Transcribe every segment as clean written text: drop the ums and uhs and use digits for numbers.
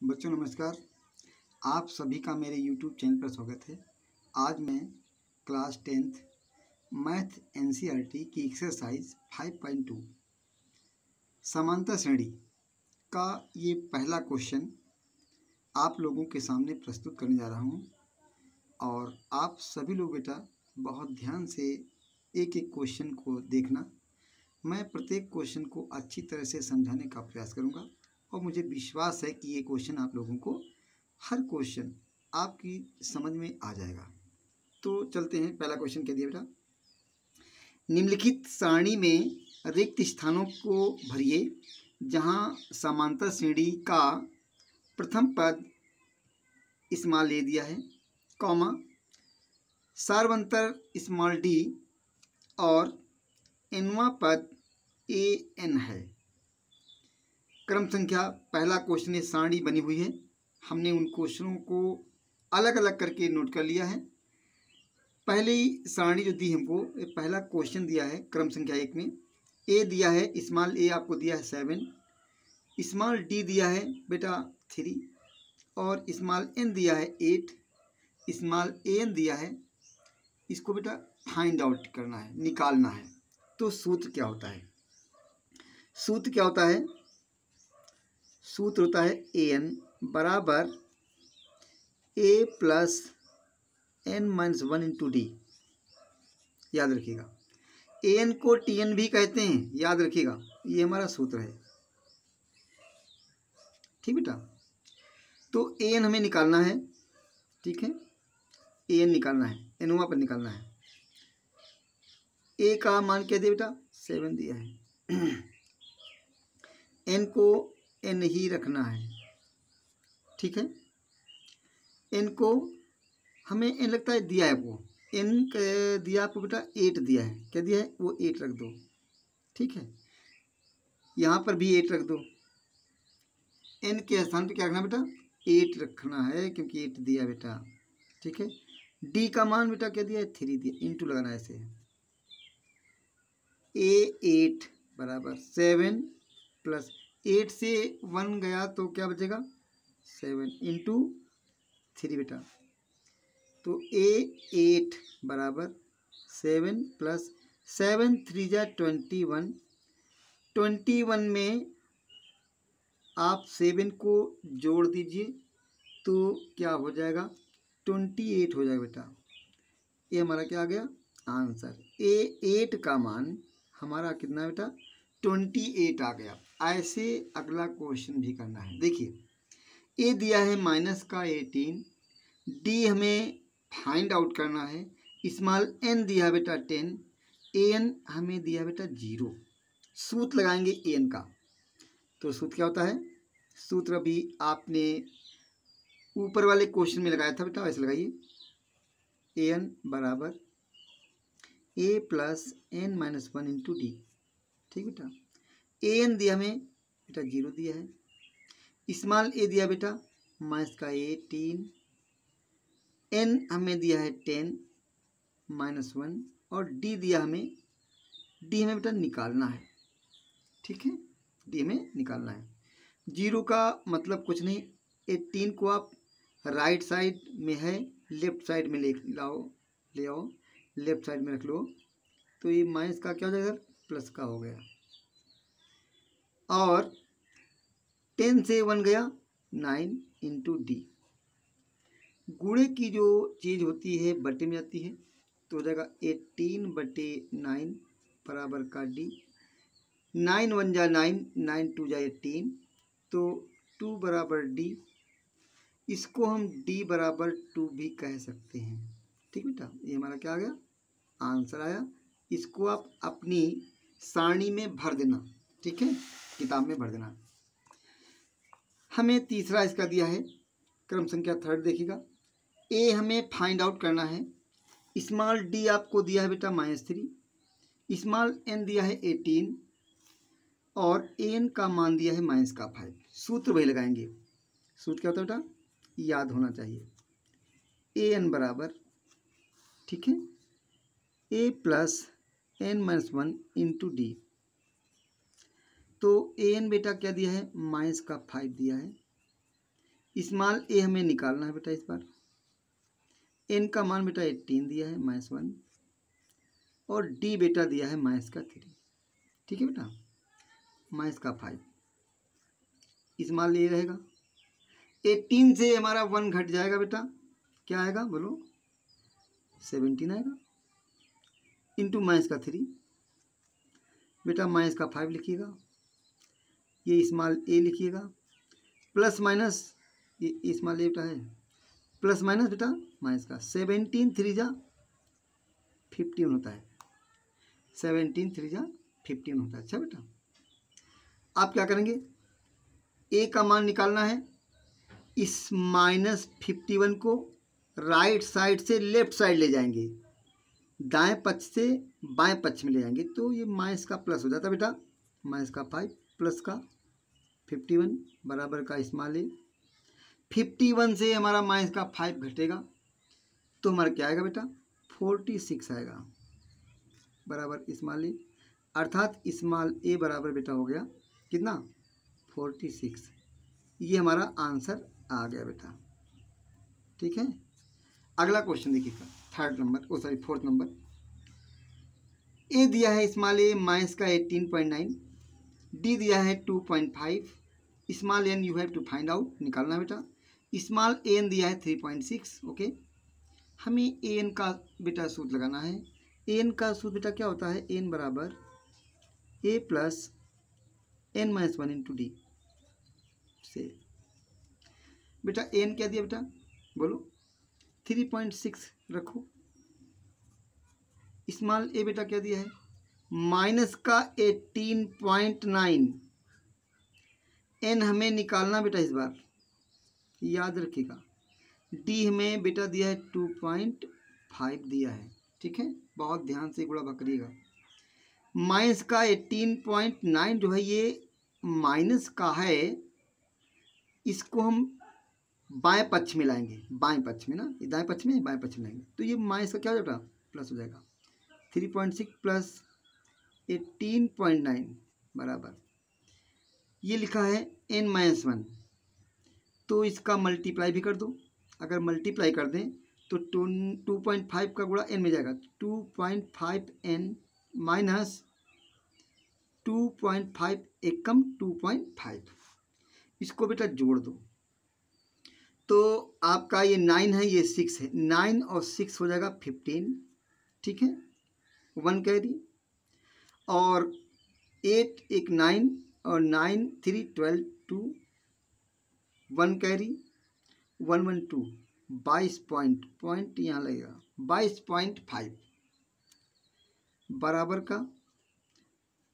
बच्चों नमस्कार। आप सभी का मेरे YouTube चैनल पर स्वागत है। आज मैं क्लास 10th मैथ NCERT की एक्सरसाइज 5.2 समांतर श्रेणी का ये पहला क्वेश्चन आप लोगों के सामने प्रस्तुत करने जा रहा हूँ और आप सभी लोग बेटा बहुत ध्यान से एक एक क्वेश्चन को देखना। मैं प्रत्येक क्वेश्चन को अच्छी तरह से समझाने का प्रयास करूँगा और मुझे विश्वास है कि ये क्वेश्चन आप लोगों को हर क्वेश्चन आपकी समझ में आ जाएगा। तो चलते हैं। पहला क्वेश्चन कह दिया बेटा, निम्नलिखित सारणी में रिक्त स्थानों को भरिए जहां समांतर श्रेणी का प्रथम पद स्मॉल ए दिया है, कॉमा सार्वंतर स्मॉल डी और एनवां पद ए एन है। क्रम संख्या पहला क्वेश्चन है, सारणी बनी हुई है। हमने उन क्वेश्चनों को अलग अलग करके नोट कर लिया है। पहले ही सारणी जो दी हमको, पहला क्वेश्चन दिया है क्रम संख्या 1 में ए दिया है, स्मॉल ए आपको दिया है 7, स्मॉल डी दिया है बेटा 3 और स्मॉल एन दिया है 8, स्मॉल एन दिया है, इसको बेटा फाइंड आउट करना है, निकालना है। तो सूत्र क्या होता है? सूत्र क्या होता है? सूत्र होता है an बराबर a plus n minus 1 into D. याद रखिएगा, an को tn भी कहते हैं, याद रखिएगा, ये हमारा सूत्र है। ठीक बेटा, तो an हमें निकालना है। ठीक है, an निकालना है, n पर निकालना है। a का मान क्या दिया बेटा? 7 दिया है। n को n ही रखना है। ठीक है, n को हमें n लगता है दिया है, वो n दिया आपको बेटा 8 दिया है। क्या दिया है? वो 8 रख दो। ठीक है, यहाँ पर भी 8 रख दो। n के स्थान पे क्या रखना बेटा? 8 रखना है, क्योंकि 8 दिया बेटा। ठीक है, d का मान बेटा क्या दिया है? 3 दिया, इंटू लगाना है ऐसे। a8 बराबर 7 प्लस 8 से 1 गया तो क्या बचेगा? 7 इंटू 3 बेटा। तो a8 बराबर 7 प्लस 7 3 जा 21। 21 में आप 7 को जोड़ दीजिए तो क्या हो जाएगा? 28 हो जाएगा बेटा। ये हमारा क्या आ गया? आंसर। a8 का मान हमारा कितना है बेटा? 28 आ गया। ऐसे अगला क्वेश्चन भी करना है। देखिए, ए दिया है माइनस का 18, डी हमें फाइंड आउट करना है, स्मॉल एन दिया बेटा 10, एन हमें दिया बेटा 0। सूत्र लगाएंगे एन का। तो सूत्र क्या होता है? सूत्र अभी आपने ऊपर वाले क्वेश्चन में लगाया था बेटा, वैसे लगाइए। एन बराबर a plus n minus 1 into d. ठीक बेटा, एन दिया हमें बेटा 0 दिया है, स्मॉल ए दिया बेटा माइनस का 18, एन हमें दिया है 10 माइनस 1 और डी दिया हमें, डी हमें बेटा निकालना है। ठीक है, डी हमें निकालना है। 0 का मतलब कुछ नहीं, 18 को आप राइट साइड में है, लेफ्ट साइड में ले आओ, लेफ्ट साइड में रख लो, तो ये माइनस का क्या हो जाएगा? प्लस का हो गया। और 10 से 1 गया 9 इंटू डी। गुणे की जो चीज़ होती है बटे में जाती है, तो हो जाएगा 18/9 बराबर का डी। 9 1 जा 9, 9 2 जा 18, तो 2 बराबर डी। इसको हम डी बराबर 2 भी कह सकते हैं। ठीक बेटा, ये हमारा क्या आ गया? आंसर आया। इसको आप अपनी सारणी में भर देना। ठीक है, किताब में भर देना। हमें तीसरा इसका दिया है, क्रम संख्या 3 देखिएगा। ए हमें फाइंड आउट करना है, स्मॉल डी आपको दिया है बेटा -3, स्मॉल एन दिया है 18 और एन का मान दिया है -5। सूत्र वही लगाएंगे। सूत्र क्या होता है बेटा? याद होना चाहिए। ए एन बराबर, ठीक है, a plus n minus 1 into d. तो ए एन बेटा क्या दिया है? -5 दिया है, स्मॉल ए हमें निकालना है बेटा। इस बार एन का मान बेटा 18 दिया है -1 और डी बेटा दिया है -3। ठीक है बेटा, -5 स्मॉल ए रहेगा। 18 से हमारा 1 घट जाएगा बेटा, क्या आएगा बोलो, 17 आएगा इंटू -3 बेटा, -5 लिखिएगा, ये स्मॉल ए लिखिएगा, प्लस माइनस ये स्मॉल ए बेटा है, प्लस माइनस बेटा -17 3 जा 15 होता है, 17 3 जा 15 होता है। अच्छा बेटा, आप क्या करेंगे, ए का मान निकालना है, इस -51 को राइट साइड से लेफ्ट साइड ले जाएंगे, दाएं पक्ष से बाएं पक्ष में ले जाएंगे, तो ये माइनस का प्लस हो जाता है बेटा, -5 प्लस का 51 बराबर का स्मॉल ए। 51 से हमारा -5 घटेगा तो हमारा क्या आएगा बेटा, 46 आएगा बराबर स्मॉल ए, अर्थात स्मॉल ए बराबर बेटा हो गया कितना, 46। ये हमारा आंसर आ गया बेटा। ठीक है, अगला क्वेश्चन देखिएगा, 4th नंबर। ए दिया है स्मॉल ए माइनस का 18.9, डी दिया है 2.5, small n you have to find out, निकालना बेटा। स्मॉल एन दिया है 3.6। ओके, हमें एन का बेटा सूत्र लगाना है। एन का सूत्र बेटा क्या होता है, एन बराबर a plus N -1 into D से बेटा। एन क्या दिया बेटा, बोलो 3.6 रखो। स्मॉल ए बेटा क्या दिया है, माइनस का 18.9। एन हमें निकालना बेटा, इस बार याद रखिएगा। डी हमें बेटा दिया है 2.5 दिया है। ठीक है, बहुत ध्यान से गुणा करिएगा। माइनस का 18.9 जो है ये माइनस का है, इसको हम बाएं पक्ष में लाएंगे, बाएं पक्ष में ना, ये दाएं पक्ष में बाएं पक्ष में लाएंगे, तो ये माइनस का क्या हो जाएगा, प्लस हो जाएगा। 3.6 प्लस 18.9 बराबर, ये लिखा है n-1, तो इसका मल्टीप्लाई भी कर दो। अगर मल्टीप्लाई कर दें तो 2.5 का गुणा n में जाएगा, 2.5n माइनस 2.5 एकम 2.5, इसको बेटा जोड़ दो तो आपका ये 9 है, ये 6 है, 9 और 6 हो जाएगा 15। ठीक है, 1 कैरी, और 8 एक 9 और 9 3 12 2 1 कैरी 1 1 2 22 पॉइंट यहाँ लगेगा 22.5 बराबर का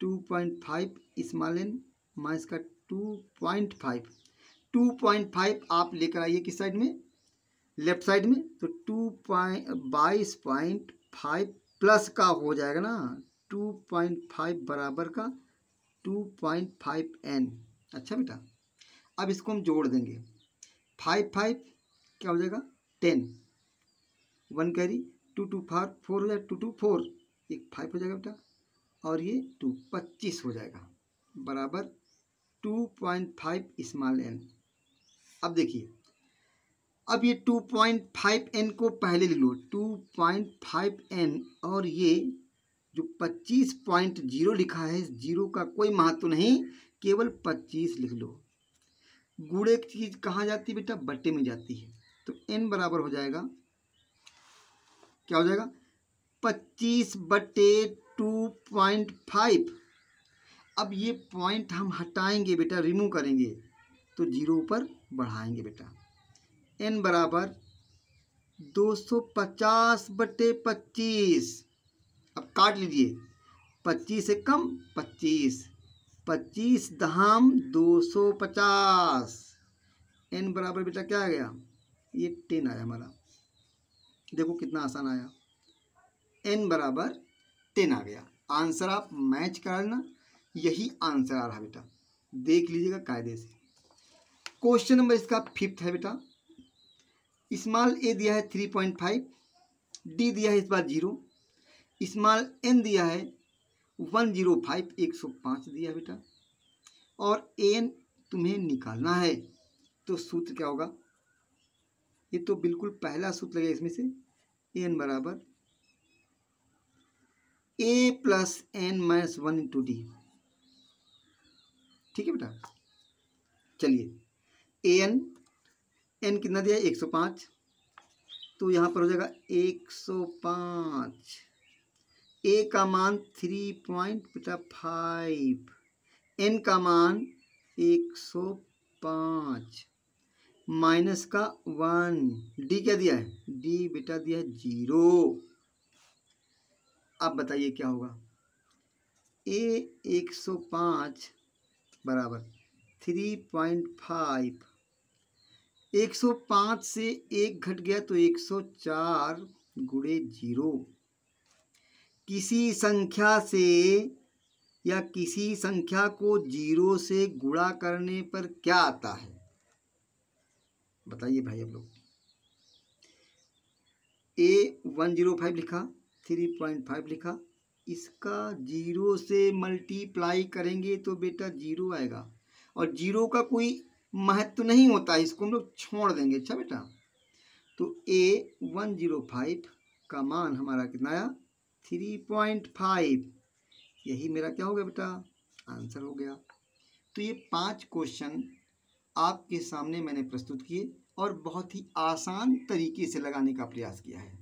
2.5 स्मॉल एन माइनस का 2.5 आप लेकर आइए किस साइड में, लेफ्ट साइड में, तो 22.5 प्लस का हो जाएगा ना 2.5 बराबर का 2.5n। अच्छा बेटा, अब इसको हम जोड़ देंगे, 5 क्या हो जाएगा 10, 1 कैरी 2 2 4 हो जाएगा, 2 2 4 एक 5 हो जाएगा बेटा, और ये 2 25 हो जाएगा बराबर 2.5 स्मॉल एन। अब देखिए, अब ये 2.5n को पहले ले लो, 2.5n, और ये जो 25.0 लिखा है, जीरो का कोई महत्व नहीं, केवल 25 लिख लो। गुणे की चीज कहाँ जाती है बेटा, बट्टे में जाती है, तो n बराबर हो जाएगा, क्या हो जाएगा 25/2.5। अब ये पॉइंट हम हटाएंगे बेटा, रिमूव करेंगे, तो जीरो ऊपर बढ़ाएंगे बेटा। n बराबर 250/25। अब काट लीजिए, 25 से कम 25, 25 दहाम 250। n बराबर बेटा क्या आ गया, ये 10 आया हमारा। देखो कितना आसान आया, n बराबर 10 आ गया। आंसर आप मैच करा लेना, यही आंसर आ रहा बेटा, देख लीजिएगा कायदे से। क्वेश्चन नंबर इसका 5th है बेटा। स्मॉल ए दिया है 3.5, डी दिया है इस बार 0, स्मॉल एन दिया है 105 105 दिया है बेटा, और एन तुम्हें निकालना है। तो सूत्र क्या होगा, ये तो बिल्कुल पहला सूत्र लगेगा इसमें से, एन बराबर a plus n minus 1 into d. ठीक है बेटा, चलिए एन कितना दिया है 105, तो यहाँ पर हो जाएगा 105, ए का मान 3.5, एन का मान 105 माइनस का 1, डी क्या दिया है, डी बेटा दिया है 0। अब बताइए क्या होगा, ए 105 बराबर 3.5, 105 से 1 घट गया तो 104 गुणे 0। किसी संख्या से या किसी संख्या को 0 से गुणा करने पर क्या आता है, बताइए भाई आप लोग। A105 लिखा, 3.5 लिखा, इसका 0 से मल्टीप्लाई करेंगे तो बेटा 0 आएगा, और 0 का कोई महत्व नहीं होता, इसको हम लोग छोड़ देंगे। अच्छा बेटा, तो A105 का मान हमारा कितना आया 3.5, यही मेरा क्या हो गया बेटा, आंसर हो गया। तो ये 5 क्वेश्चन आपके सामने मैंने प्रस्तुत किए और बहुत ही आसान तरीके से लगाने का प्रयास किया है।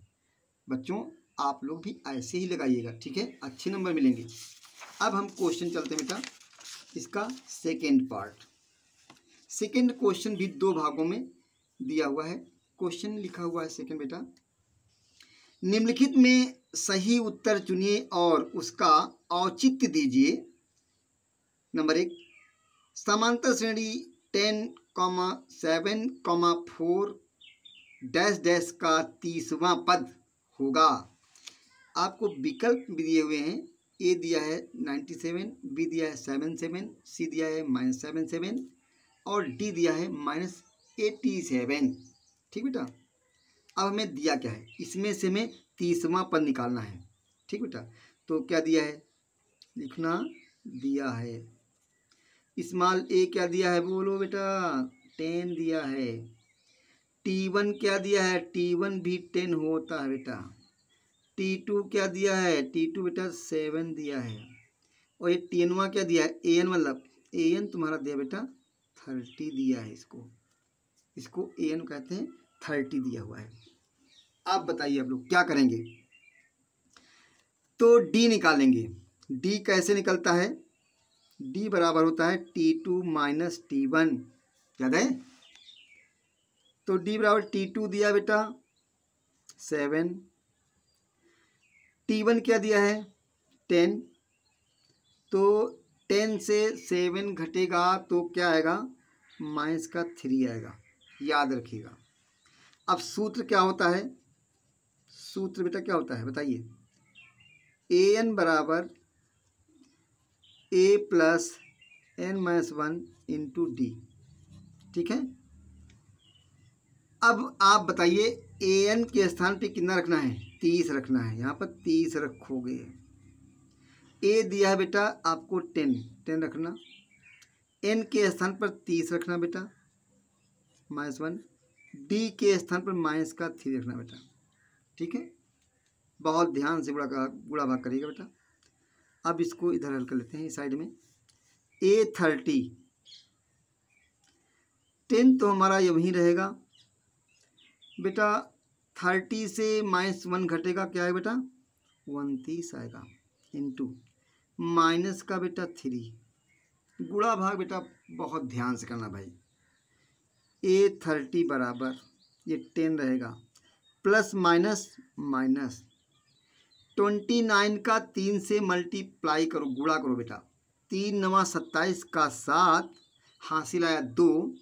बच्चों आप लोग भी ऐसे ही लगाइएगा, ठीक है, अच्छे नंबर मिलेंगे। अब हम क्वेश्चन चलते हैं बेटा, इसका सेकेंड पार्ट। सेकेंड क्वेश्चन भी 2 भागों में दिया हुआ है। क्वेश्चन लिखा हुआ है सेकेंड बेटा, निम्नलिखित में सही उत्तर चुनिए और उसका औचित्य दीजिए। नंबर 1, समांतर श्रेणी 10,7,4 डैश डैश का 30वां पद होगा। आपको विकल्प भी दिए हुए हैं, ए दिया है 97, बी दिया है 77, सी दिया है -77 और डी दिया है -87। ठीक बेटा, अब हमें दिया क्या है, इसमें से हमें 30वां पद निकालना है। ठीक बेटा, तो क्या दिया है, लिखना दिया है स्मॉल ए क्या दिया है, बोलो बेटा 10 दिया है। T1 क्या दिया है, T1 भी 10 होता है बेटा। T2 क्या दिया है, T2 बेटा 7 दिया है। और ये TN क्या दिया है, AN मतलब AN तुम्हारा दिया बेटा 30 दिया है। इसको AN कहते हैं, 30 दिया हुआ है। आप बताइए आप लोग क्या करेंगे, तो D निकालेंगे। D कैसे निकलता है, D बराबर होता है T2 माइनस T1, याद है। तो D बराबर T2 दिया बेटा 7, T1 क्या दिया है 10, तो 10 से 7 घटेगा तो क्या आएगा, माइनस का 3 आएगा, याद रखिएगा। अब सूत्र क्या होता है, सूत्र बेटा क्या होता है बताइए, AN बराबर A plus N-1 into d. ठीक है, अब आप बताइए AN के स्थान पे कितना रखना है, 30 रखना है, यहाँ पर 30 रखोगे। A दिया है बेटा आपको 10 रखना, N के स्थान पर 30 रखना बेटा -1, D के स्थान पर माइनस का 3 रखना बेटा। ठीक है, बहुत ध्यान से गुणा भाग करिएगा बेटा। अब इसको इधर हल कर लेते हैं, इस साइड में A30, 10 तो हमारा यहीं रहेगा बेटा, 30 से -1 घटेगा, क्या है बेटा 29 आएगा, इंटू माइनस का बेटा 3, गुणा भाग बेटा बहुत ध्यान से करना भाई। A30 बराबर ये 10 रहेगा, प्लस माइनस माइनस 29 का 3 से मल्टीप्लाई करो, गुणा करो बेटा, 3 9 27 का 7, हासिल आया 2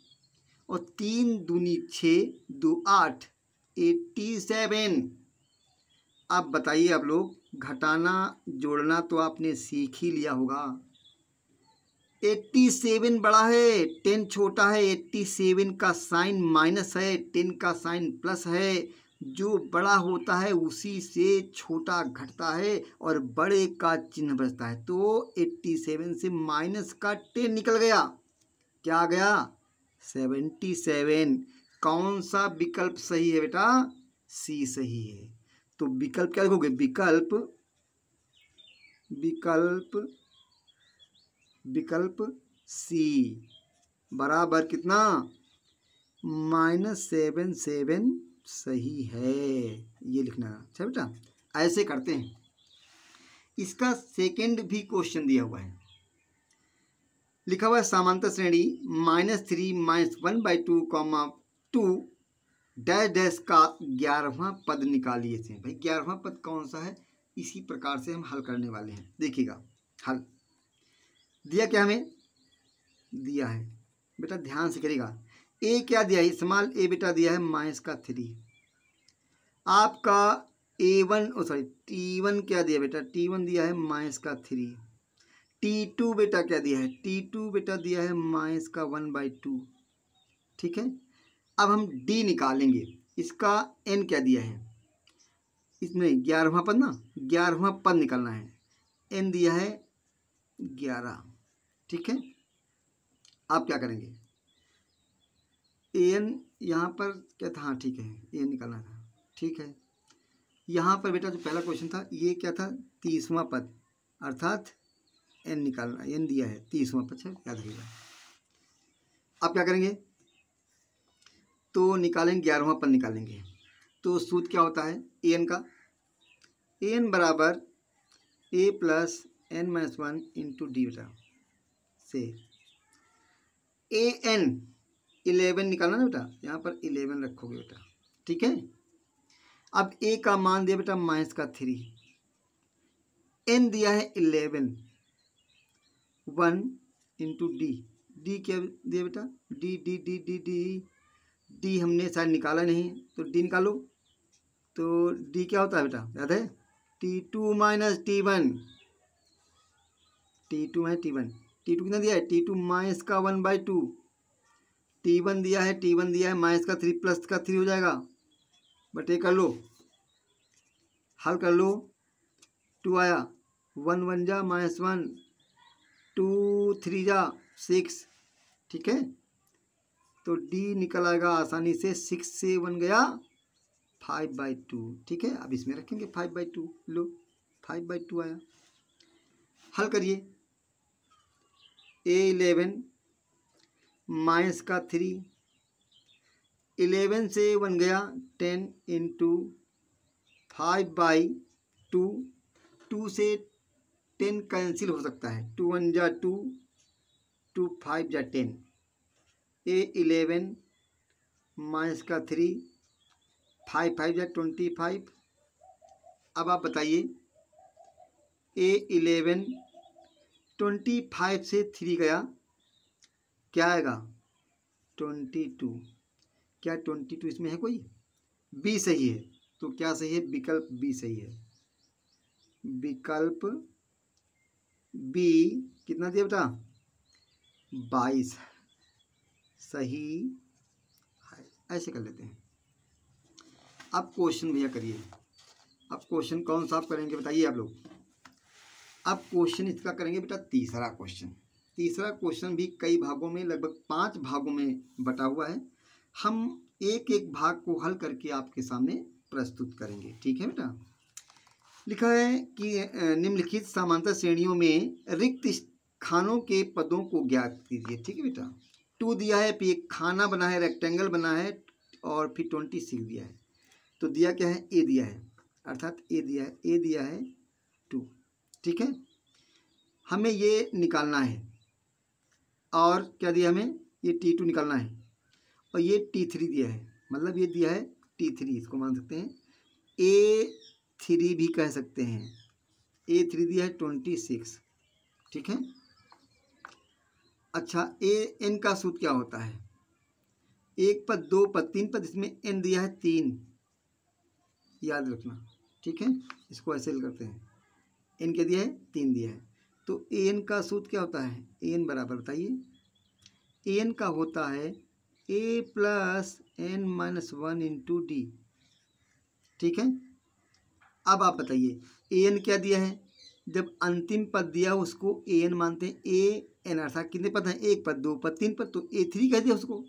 और 3 दूनी 6, 2 8, 87। अब बताइए आप लोग, घटाना जोड़ना तो आपने सीख ही लिया होगा। 87 बड़ा है, 10 छोटा है, 87 का साइन माइनस है, 10 का साइन प्लस है। जो बड़ा होता है उसी से छोटा घटता है और बड़े का चिन्ह बचता है। तो 87 से माइनस का 10 निकल गया, क्या आ गया 77। कौन सा विकल्प सही है बेटा? सी सही है। तो विकल्प क्या लिखोगे? विकल्प विकल्प विकल्प सी बराबर कितना? -77 सही है, ये लिखना। अच्छा बेटा, ऐसे करते हैं। इसका सेकंड भी क्वेश्चन दिया हुआ है, लिखा हुआ है समांतर श्रेणी -3 -1/2, 2 डैश डैश का 11वां पद निकालिए थे। भाई 11वां पद कौन सा है? इसी प्रकार से हम हल करने वाले हैं। देखिएगा हल दिया क्या हमें? दिया है बेटा, ध्यान से करिएगा। ए क्या दिया है? स्मॉल ए बेटा दिया है -3। आपका A1 सॉरी T1 क्या दिया बेटा? T1 दिया है -3। T2 बेटा क्या दिया है? T2 बेटा दिया है -1/2। ठीक है, अब हम D निकालेंगे। इसका N क्या दिया है? इसमें 11वां पद ना, 11वां पद निकालना है। N दिया है 11। ठीक है, आप क्या करेंगे? AN यहाँ पर क्या था? हाँ ठीक है, AN निकालना था। ठीक है, यहाँ पर बेटा जो पहला क्वेश्चन था ये क्या था? 30वां पद, अर्थात N निकालना। N दिया है 30वां पद, याद रखिएगा। आप क्या करेंगे? तो निकालेंगे 11वां पद निकालेंगे। तो सूत्र क्या होता है AN का? AN बराबर A + n-1 × D बेटा से AN 11 निकालना ना बेटा, यहाँ पर 11 रखोगे बेटा। ठीक है, अब A का मान दिया बेटा -3, N दिया है 11, 1 × D। D क्या दिया बेटा? D D D D D D हमने शायद निकाला नहीं, तो D निकालो। तो D क्या होता है बेटा? याद है? T2 - T1। T2 है T1। T2 कितना दिया है? T2 -1/2। T1 दिया है, T1 दिया है -3 प्लस का 3 हो जाएगा, बटे कर लो, हल कर लो। 2 आया, 1 1 जा -1, 2 3 जा 6। ठीक है, तो D निकल आएगा आसानी से। 6 से 1 गया 5/2। ठीक है, अब इसमें रखेंगे 5/2। लो 5/2 आया। हल करिए। A11 -3, 11 से 1 गया 10 × 5/2। 2 से 10 कैंसिल हो सकता है। 2 1 जा 2, 2 5 जा 10। A11 -3, 5 5 जा 25। अब आप बताइए, A11 25 से 3 गया, क्या आएगा? 22। क्या 22 इसमें है कोई? B सही है। तो क्या सही है? विकल्प B सही है। विकल्प B कितना दिया बेटा? 22 सही है। ऐसे कर लेते हैं। अब क्वेश्चन भैया करिए। अब क्वेश्चन कौन सा आप करेंगे बताइए आप लोग। अब क्वेश्चन इसका करेंगे बेटा तीसरा क्वेश्चन। तीसरा क्वेश्चन भी कई भागों में, लगभग 5 भागों में बटा हुआ है। हम एक एक भाग को हल करके आपके सामने प्रस्तुत करेंगे। ठीक है बेटा, लिखा है कि निम्नलिखित समांतर श्रेणियों में रिक्त खानों के पदों को ज्ञात कीजिए। ठीक है बेटा, 2 दिया है, फिर एक खाना बना है, रेक्टेंगल बना है, और फिर 26 दिया है। तो दिया क्या है? A दिया है, अर्थात A दिया है, A दिया है 2। ठीक है, हमें ये निकालना है। और क्या दिया हमें? ये T2 निकालना है, और ये T3 दिया है, मतलब ये दिया है T3, इसको मान सकते हैं A3 भी कह सकते हैं। A3 दिया है 26। ठीक है, अच्छा AN का सूत्र क्या होता है? 1 पद, 2 पद, 3 पद, इसमें N दिया है 3, याद रखना। ठीक है, इसको ऐसे करते हैं। N क्या दिया है? 3 दिया है। तो AN का सूत्र क्या होता है? AN बराबर बताइए। AN का होता है A + n-1 × D। ठीक है, अब आप बताइए AN क्या दिया है? जब अंतिम पद दिया उसको AN मानते हैं। एन अर्थात कितने पद हैं, एक पद, दो पद, तीन पद, तो A3 कह दिया उसको।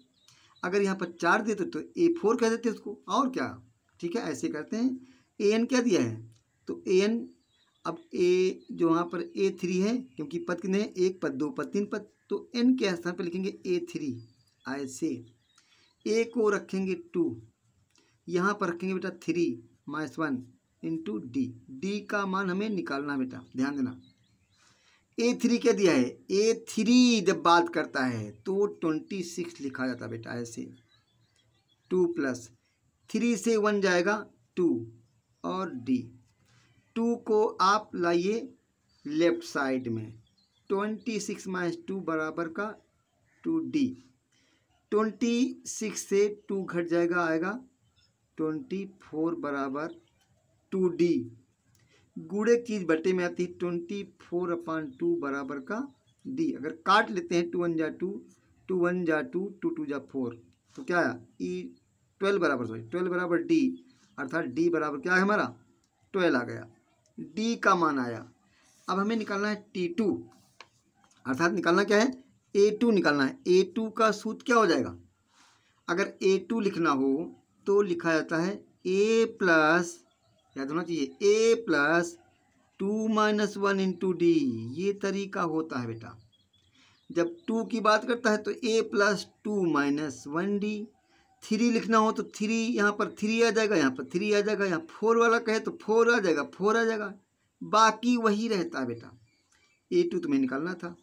अगर यहाँ पर 4 देते तो A4 कह देते उसको, और क्या। ठीक है, ऐसे करते हैं। AN क्या दिया है, तो AN अब ए जो वहाँ पर A3 है, क्योंकि पद कितने हैं, एक पद, दो पद, तीन पद, तो N के स्थान पर लिखेंगे A3। ऐसे A को रखेंगे 2, यहाँ पर रखेंगे बेटा 3 - 1 इंटू डी। डी का मान हमें निकालना बेटा, ध्यान देना। A3 क्या दिया है, A3 जब बात करता है तो 26 लिखा जाता है बेटा, ऐसे 2 + 3 से 1 जाएगा 2 और D। 2 को आप लाइए लेफ्ट साइड में, 26 - 2 बराबर का 2D। 26 से 2 घट जाएगा, आएगा 24 बराबर 2D। गुणे चीज बटे में आती है, 24/2 बराबर का D। अगर काट लेते हैं 2 × 1 = 2, 2 × 1 = 2, 2 × 2 = 4, तो क्या है 12 बराबर D, अर्थात D बराबर क्या है हमारा 12 आ गया। D का मान आया। अब हमें निकालना है T2, अर्थात निकालना क्या है, A2 निकालना है। A2 का सूत्र क्या हो जाएगा, अगर A2 लिखना हो तो लिखा जाता है A+, याद होना चाहिए, A+ 2 - 1 इंटू D। ये तरीका होता है बेटा। जब 2 की बात करता है तो A+ 2 - 1D। 3 लिखना हो तो 3 यहाँ पर 3 आ जाएगा, यहाँ पर 3 आ जाएगा, यहाँ 4 वाला कहे तो 4 आ जाएगा, 4 आ जाएगा, बाकी वही रहता है बेटा। A2 तुम्हें निकालना था,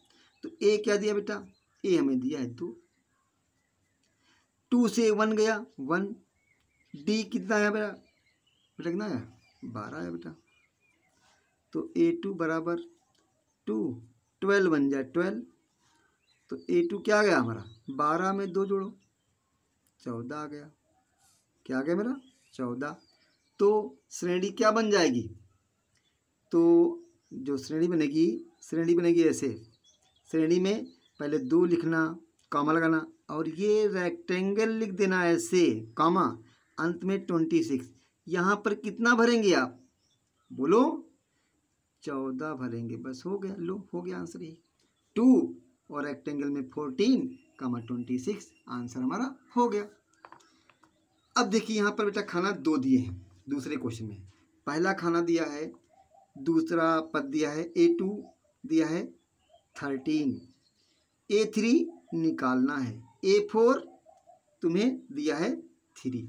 तो A क्या दिया बेटा, A हमें दिया है 2, 2 से 1 गया 1, D कितना है बेटा, कितना है 12 है बेटा। तो A2 बराबर 2, 12 बन जाए 12, तो A2 क्या आ गया हमारा, 12 में 2 जोड़ो 14 आ गया। क्या आ गया मेरा 14। तो श्रेणी क्या बन जाएगी, तो जो श्रेणी बनेगी ऐसे, श्रेणी में पहले 2 लिखना, कॉमा लगाना, और ये रेक्टेंगल लिख देना ऐसे, कॉमा, अंत में 26। यहाँ पर कितना भरेंगे आप, बोलो 14 भरेंगे, बस हो गया। लो हो गया आंसर, ही 2 और रेक्टेंगल में 14, 26, आंसर हमारा हो गया। अब देखिए यहाँ पर बेटा खाना 2 दिए हैं दूसरे क्वेश्चन में। पहला खाना दिया है, दूसरा पद दिया है A2 दिया है 13, A3 निकालना है, A4 तुम्हें दिया है 3,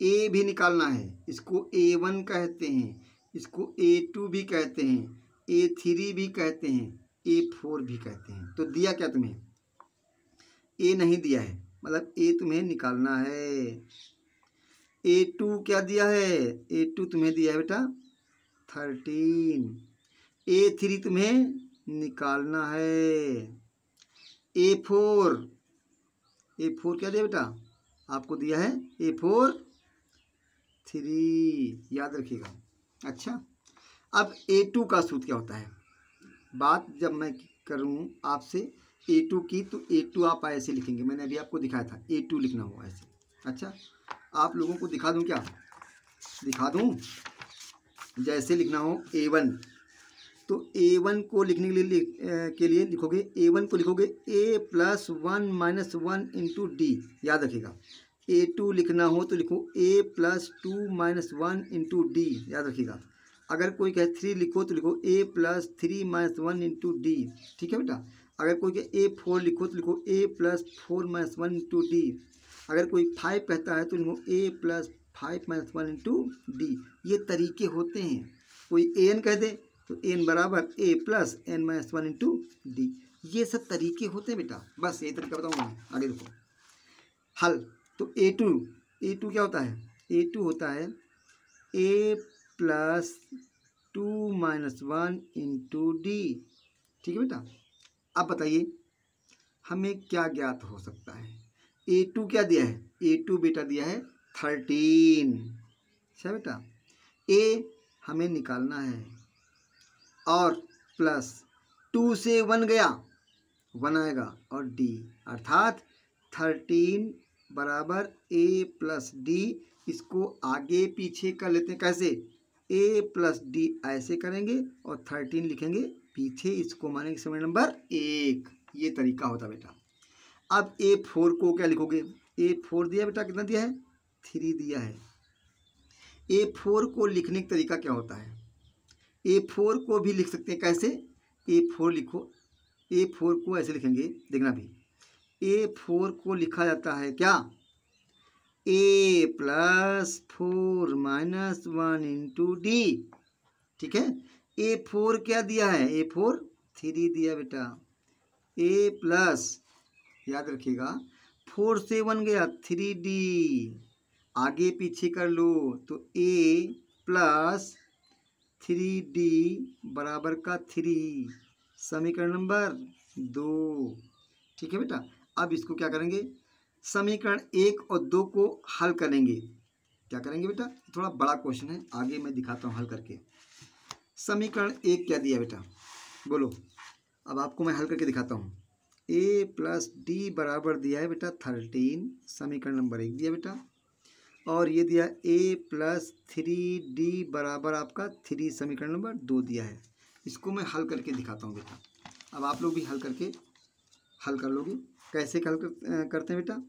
A भी निकालना है, इसको A1 कहते हैं, इसको A2 भी कहते हैं, A3 भी कहते हैं, A4 भी कहते हैं। तो दिया क्या तुम्हें, A नहीं दिया है, मतलब A तुम्हें निकालना है। A2 क्या दिया है, A2 तुम्हें दिया है बेटा 13, A3 तुम्हें निकालना है, A4 क्या दिया बेटा, आपको दिया है A4 3, याद रखिएगा। अच्छा, अब A2 का सूत्र क्या होता है, बात जब मैं करूं आपसे A2 की, तो A2 आप ऐसे लिखेंगे, मैंने अभी आपको दिखाया था A2 लिखना हो ऐसे। अच्छा, आप लोगों को दिखा दूं, क्या दिखा दूं, जैसे लिखना हो A1, तो A1 को लिखने के लिए लिखोगे, A1 को लिखोगे A+1 - 1 इंटू D, याद रखिएगा। A2 लिखना हो तो लिखो A+2 - 1 इंटू D, याद रखिएगा। अगर कोई कहे 3 लिखो तो लिखो A+3 - 1 इंटू D, ठीक है बेटा। अगर कोई कहे A4 लिखो तो लिखो A+4 - 1 इंटू D। अगर कोई 5 कहता है तो लिखो A+5 - 1 इंटू D। ये तरीके होते हैं। कोई AN कह दे तो AN बराबर A+N - 1 इंटू D। ये सब तरीके होते हैं बेटा, बस ये तरीका बताऊँ मैं। आगे देखो हल, तो A2 क्या होता है, A2 होता है A+2 - 1 इंटू D, ठीक है बेटा। अब बताइए हमें क्या ज्ञात हो सकता है। A2 क्या दिया है, A2 बेटा दिया है 13, अच्छा बेटा। A हमें निकालना है, और प्लस 2 से 1 गया 1 आएगा, और D अर्थात 13 बराबर A+D। इसको आगे पीछे कर लेते हैं, कैसे, A+D ऐसे करेंगे और 13 लिखेंगे पीछे इसको मानेंगे समीकरण नंबर 1। ये तरीका होता बेटा। अब A4 को क्या लिखोगे? A4 दिया बेटा, कितना दिया है? 3 दिया है। A4 को लिखने का तरीका क्या होता है? A4 को भी लिख सकते हैं कैसे? A4 लिखो, A4 को ऐसे लिखेंगे, देखना भी। A4 को लिखा जाता है क्या? A + 4 - 1 × D। ठीक है। A4 क्या दिया है? A4 3 दिया बेटा। A प्लस, याद रखिएगा, 4 से 1 गया 3D, आगे पीछे कर लो तो A + 3D बराबर का 3, समीकरण नंबर 2। ठीक है बेटा। अब इसको क्या करेंगे? समीकरण 1 और 2 को हल करेंगे। क्या करेंगे बेटा? थोड़ा बड़ा क्वेश्चन है, आगे मैं दिखाता हूँ हल करके। समीकरण 1 क्या दिया बेटा? बोलो। अब आपको मैं हल करके दिखाता हूँ। A + D बराबर दिया है बेटा 13, समीकरण नंबर 1 दिया बेटा। और ये दिया A + 3D बराबर आपका 3, समीकरण नंबर 2 दिया है। इसको मैं हल करके दिखाता हूँ बेटा। अब आप लोग भी हल कर लोगे। कैसे हल करते हैं बेटा?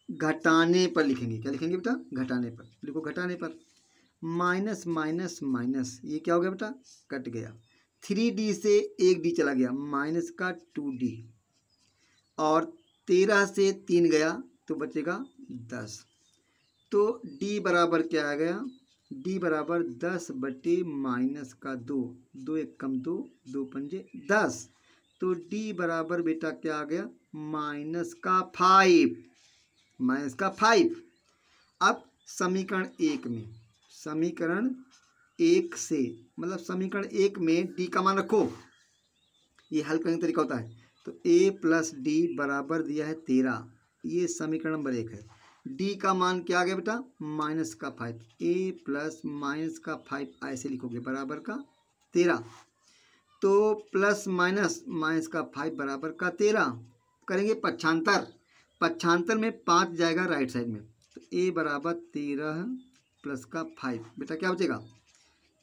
घटाने पर लिखेंगे। क्या लिखेंगे बेटा? घटाने पर। लिखो घटाने पर। माइनस माइनस माइनस, ये क्या हो गया बेटा? कट गया। 3D से 1D चला गया, माइनस का 2D। और 13 से 3 गया तो बचेगा 10। तो D बराबर क्या आ गया? D बराबर 10/- -2। 2 1 कम 2, 2 पंजे 10। तो D बराबर बेटा क्या आ गया? -5। -5। अब समीकरण 1 में, समीकरण 1 से मतलब समीकरण 1 में D का मान रखो। ये हल करने का तरीका होता है। तो A + D बराबर दिया है 13, ये समीकरण नंबर 1 है। D का मान क्या आ गया बेटा? -5। A + -5 ऐसे लिखोगे, बराबर का 13। तो +- बराबर का 13 करेंगे पक्षांतर। पक्षांतर में 5 जाएगा राइट साइड में, तो A बराबर 13 + 5 बेटा क्या बचेगा?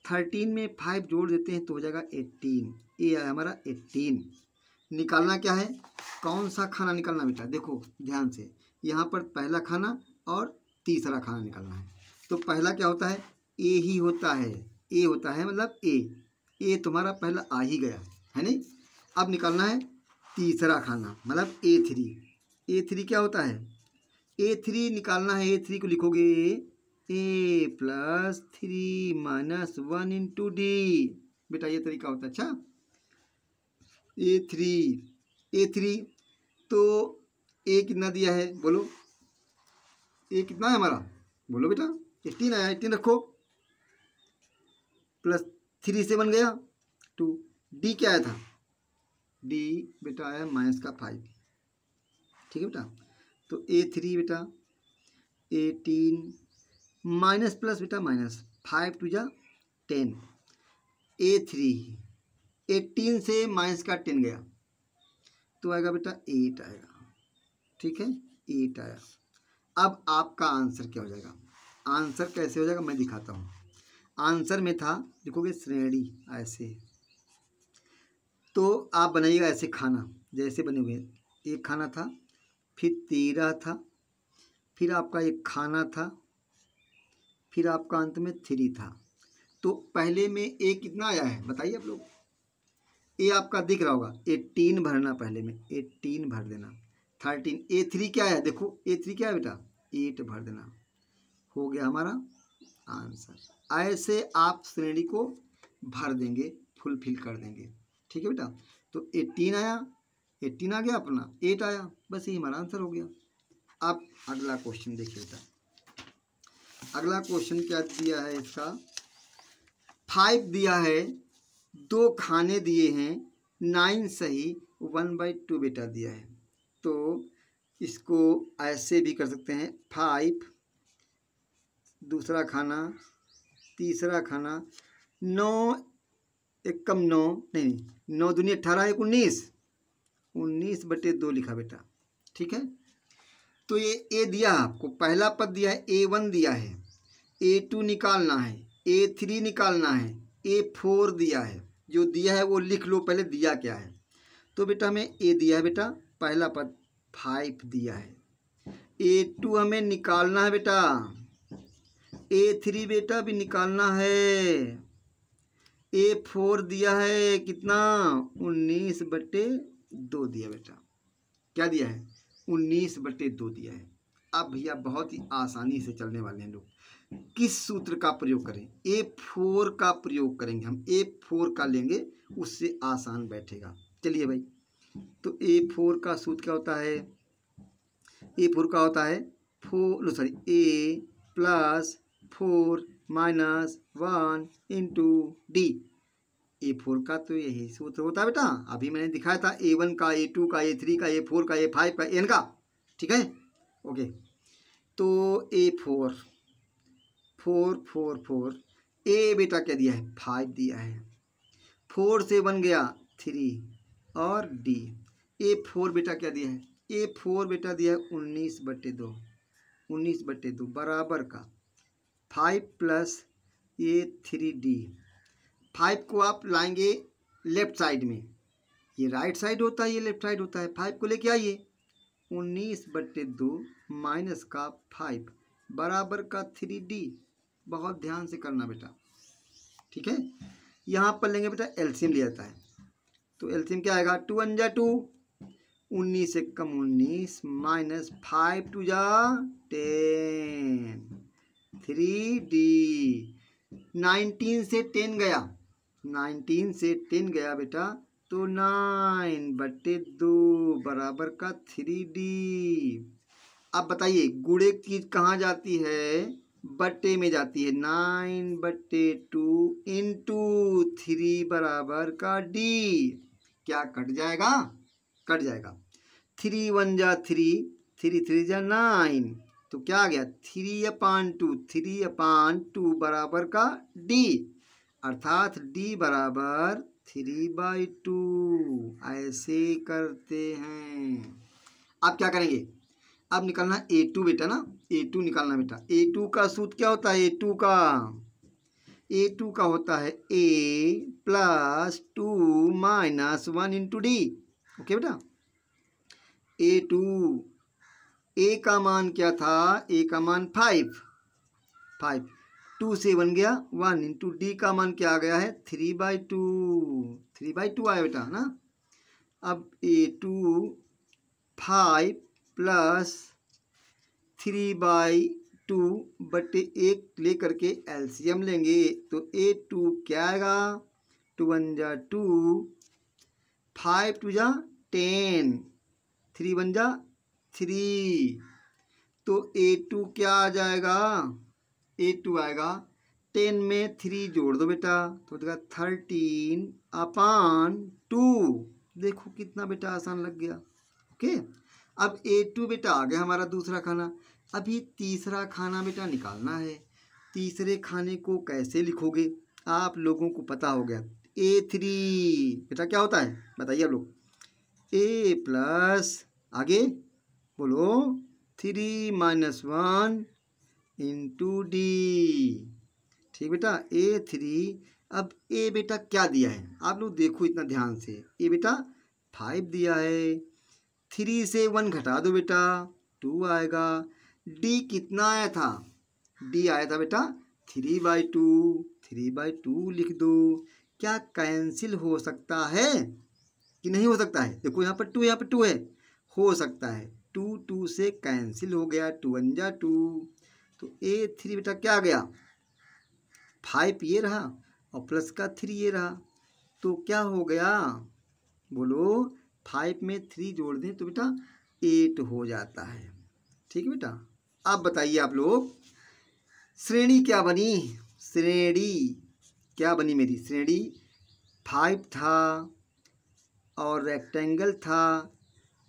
13 में 5 जोड़ देते हैं तो हो जाएगा 18। ये आया हमारा 18। निकालना क्या है? कौन सा खाना निकालना बेटा? देखो ध्यान से, यहाँ पर पहला खाना और तीसरा खाना निकालना है। तो पहला क्या होता है? A ही होता है। A होता है मतलब A तुम्हारा पहला आ ही गया है नहीं। अब निकालना है तीसरा खाना मतलब A3। A3 क्या होता है? A3 निकालना है। A3 को लिखोगे A + 3 - 1 × D बेटा, ये तरीका होता है। अच्छा, A3 तो A कितना दिया है? बोलो, A कितना है हमारा? बोलो बेटा। 18 आया, 18 रखो, +3 से 1 गया 2। D क्या आया था? D बेटा आया -5। ठीक है बेटा। तो A3 बेटा 18 माइनस प्लस बेटा माइनस, 5 × 2 = 10। A3 18 से -10 गया तो आएगा बेटा 8 आएगा। ठीक है, 8 आया। अब आपका आंसर क्या हो जाएगा? आंसर कैसे हो जाएगा मैं दिखाता हूँ। आंसर में था, लिखोगे श्रेणी ऐसे, तो आप बनाइएगा ऐसे खाना जैसे बने हुए। एक खाना था, फिर 13 था, फिर आपका एक खाना था, फिर आपका अंत में 3 था। तो पहले में A कितना आया है बताइए आप लोग? A आपका दिख रहा होगा, 18 भरना, पहले में 18 भर देना। 13 A3 क्या है? देखो A3 क्या है बेटा? 8 भर देना। हो गया हमारा आंसर। ऐसे आप श्रेणी को भर देंगे, फुलफिल कर देंगे। ठीक है बेटा। तो 18 आया, 18 आ गया, अपना 8 आया, बस यही हमारा आंसर हो गया। अब अगला क्वेश्चन देखिए बेटा। अगला क्वेश्चन क्या दिया है इसका? 5 दिया है, 2 खाने दिए हैं, 9 सही, 1/2 बेटा दिया है। तो इसको ऐसे भी कर सकते हैं, 5 दूसरा खाना, तीसरा खाना, 9 1 कम 9 नहीं, 9 दूनी 18 1 19, 19/2 लिखा बेटा। ठीक है। तो ये A दिया आपको, पहला पद दिया है, A1 दिया है, A2 निकालना है, A3 निकालना है, A4 दिया है। जो दिया है वो लिख लो पहले, दिया क्या है। तो बेटा हमें ए दिया है बेटा, पहला पद 5 दिया है। A2 हमें निकालना है बेटा, A3 बेटा भी निकालना है। A4 दिया है कितना, 19/2 दिया बेटा। क्या दिया है, 19/2 दिया है। अब भैया बहुत ही आसानी से चलने वाले हैं लोग। किस सूत्र का प्रयोग करें, A4 का प्रयोग करेंगे हम, A4 का लेंगे, उससे आसान बैठेगा। चलिए भाई, तो A4 का सूत्र क्या होता है, A4 का होता है A plus 4 minus 1 into D. A4 का तो यही सूत्र होता है बेटा, अभी मैंने दिखाया था A1 का, A2 का, A3 का, A4 का, A5 का, N का। ठीक है, ओके। तो A4 4 4 4, ए बेटा क्या दिया है, 5 दिया है। 4 से 1 गया 3 और डी। A4 बेटा क्या दिया है, A4 बेटा दिया है 19/2, 19/2 बराबर का 5 प्लस ये 3D। 5 को आप लाएंगे लेफ्ट साइड में, ये राइट साइड होता है, ये लेफ्ट साइड होता है। 5 को लेके आइए, 19/2 माइनस का 5 बराबर का 3D। बहुत ध्यान से करना बेटा, ठीक है। यहाँ पर लेंगे बेटा एलसीएम लिया जाता है, तो एलसीएम क्या आएगा, 2 1 जा 2, 19 से कम 19 माइनस 5 2 जा 10, 3D। 19 से 10 गया, 19 से 10 गया बेटा, तो 9/2 बराबर का 3D। अब बताइए गुणे की चीज कहाँ जाती है, बट्टे में जाती है। 9/2 इंटू 3 बराबर का डी। क्या कट जाएगा, कट जाएगा। 3 1 जा 3, 3 3 जा 9, तो क्या आ गया 3/2, 3/2 बराबर का डी, अर्थात डी बराबर 3/2। ऐसे करते हैं। अब क्या करेंगे, अब निकालना A2 बेटा ना, A2 निकालना बेटा। A2 का सूत्र क्या होता है, A2 का होता है A plus 2 minus 1 into D. Okay बेटा, A2, A का मान क्या था, A का मान 5, 2 से 1 गया 1 इंटू डी का मान क्या आ गया है 3/2, 3/2 आया बेटा ना। अब A2 5 प्लस 3/2 बटे 1 ले करके एलसीएम लेंगे, तो A2 क्या आएगा, 2 1 जा 2, 5 2 जा 10, 3 1 जा 3, तो A2 क्या आ जाएगा, A2 आएगा 10 में 3 जोड़ दो बेटा, तो देगा 13/2। देखो कितना बेटा आसान लग गया। ओके, अब A2 बेटा आ गया हमारा दूसरा खाना। अभी तीसरा खाना बेटा निकालना है। तीसरे खाने को कैसे लिखोगे, आप लोगों को पता हो गया। A3 बेटा क्या होता है बताइए आप लोग, A प्लस आगे बोलो 3 माइनस 1 इंटू डी। ठीक बेटा, A3। अब A बेटा क्या दिया है, आप लोग देखो इतना ध्यान से। A बेटा 5 दिया है, 3 से 1 घटा दो बेटा 2 आएगा। D कितना आया था, D आया था बेटा 3/2, 3/2 लिख दो। क्या कैंसिल हो सकता है कि नहीं हो सकता है, देखो यहाँ पर 2, यहाँ पर 2 है, हो सकता है। 2 2 से कैंसिल हो गया, 2 1 जा 2, तो A3 बेटा क्या आ गया 5 ये रहा और प्लस का 3 ये रहा, तो क्या हो गया बोलो, 5 में 3 जोड़ दें तो बेटा 8 हो जाता है। ठीक है बेटा, अब बताइए आप लोग श्रेणी क्या बनी, श्रेणी क्या बनी मेरी, श्रेणी 5 था और रेक्टेंगल था,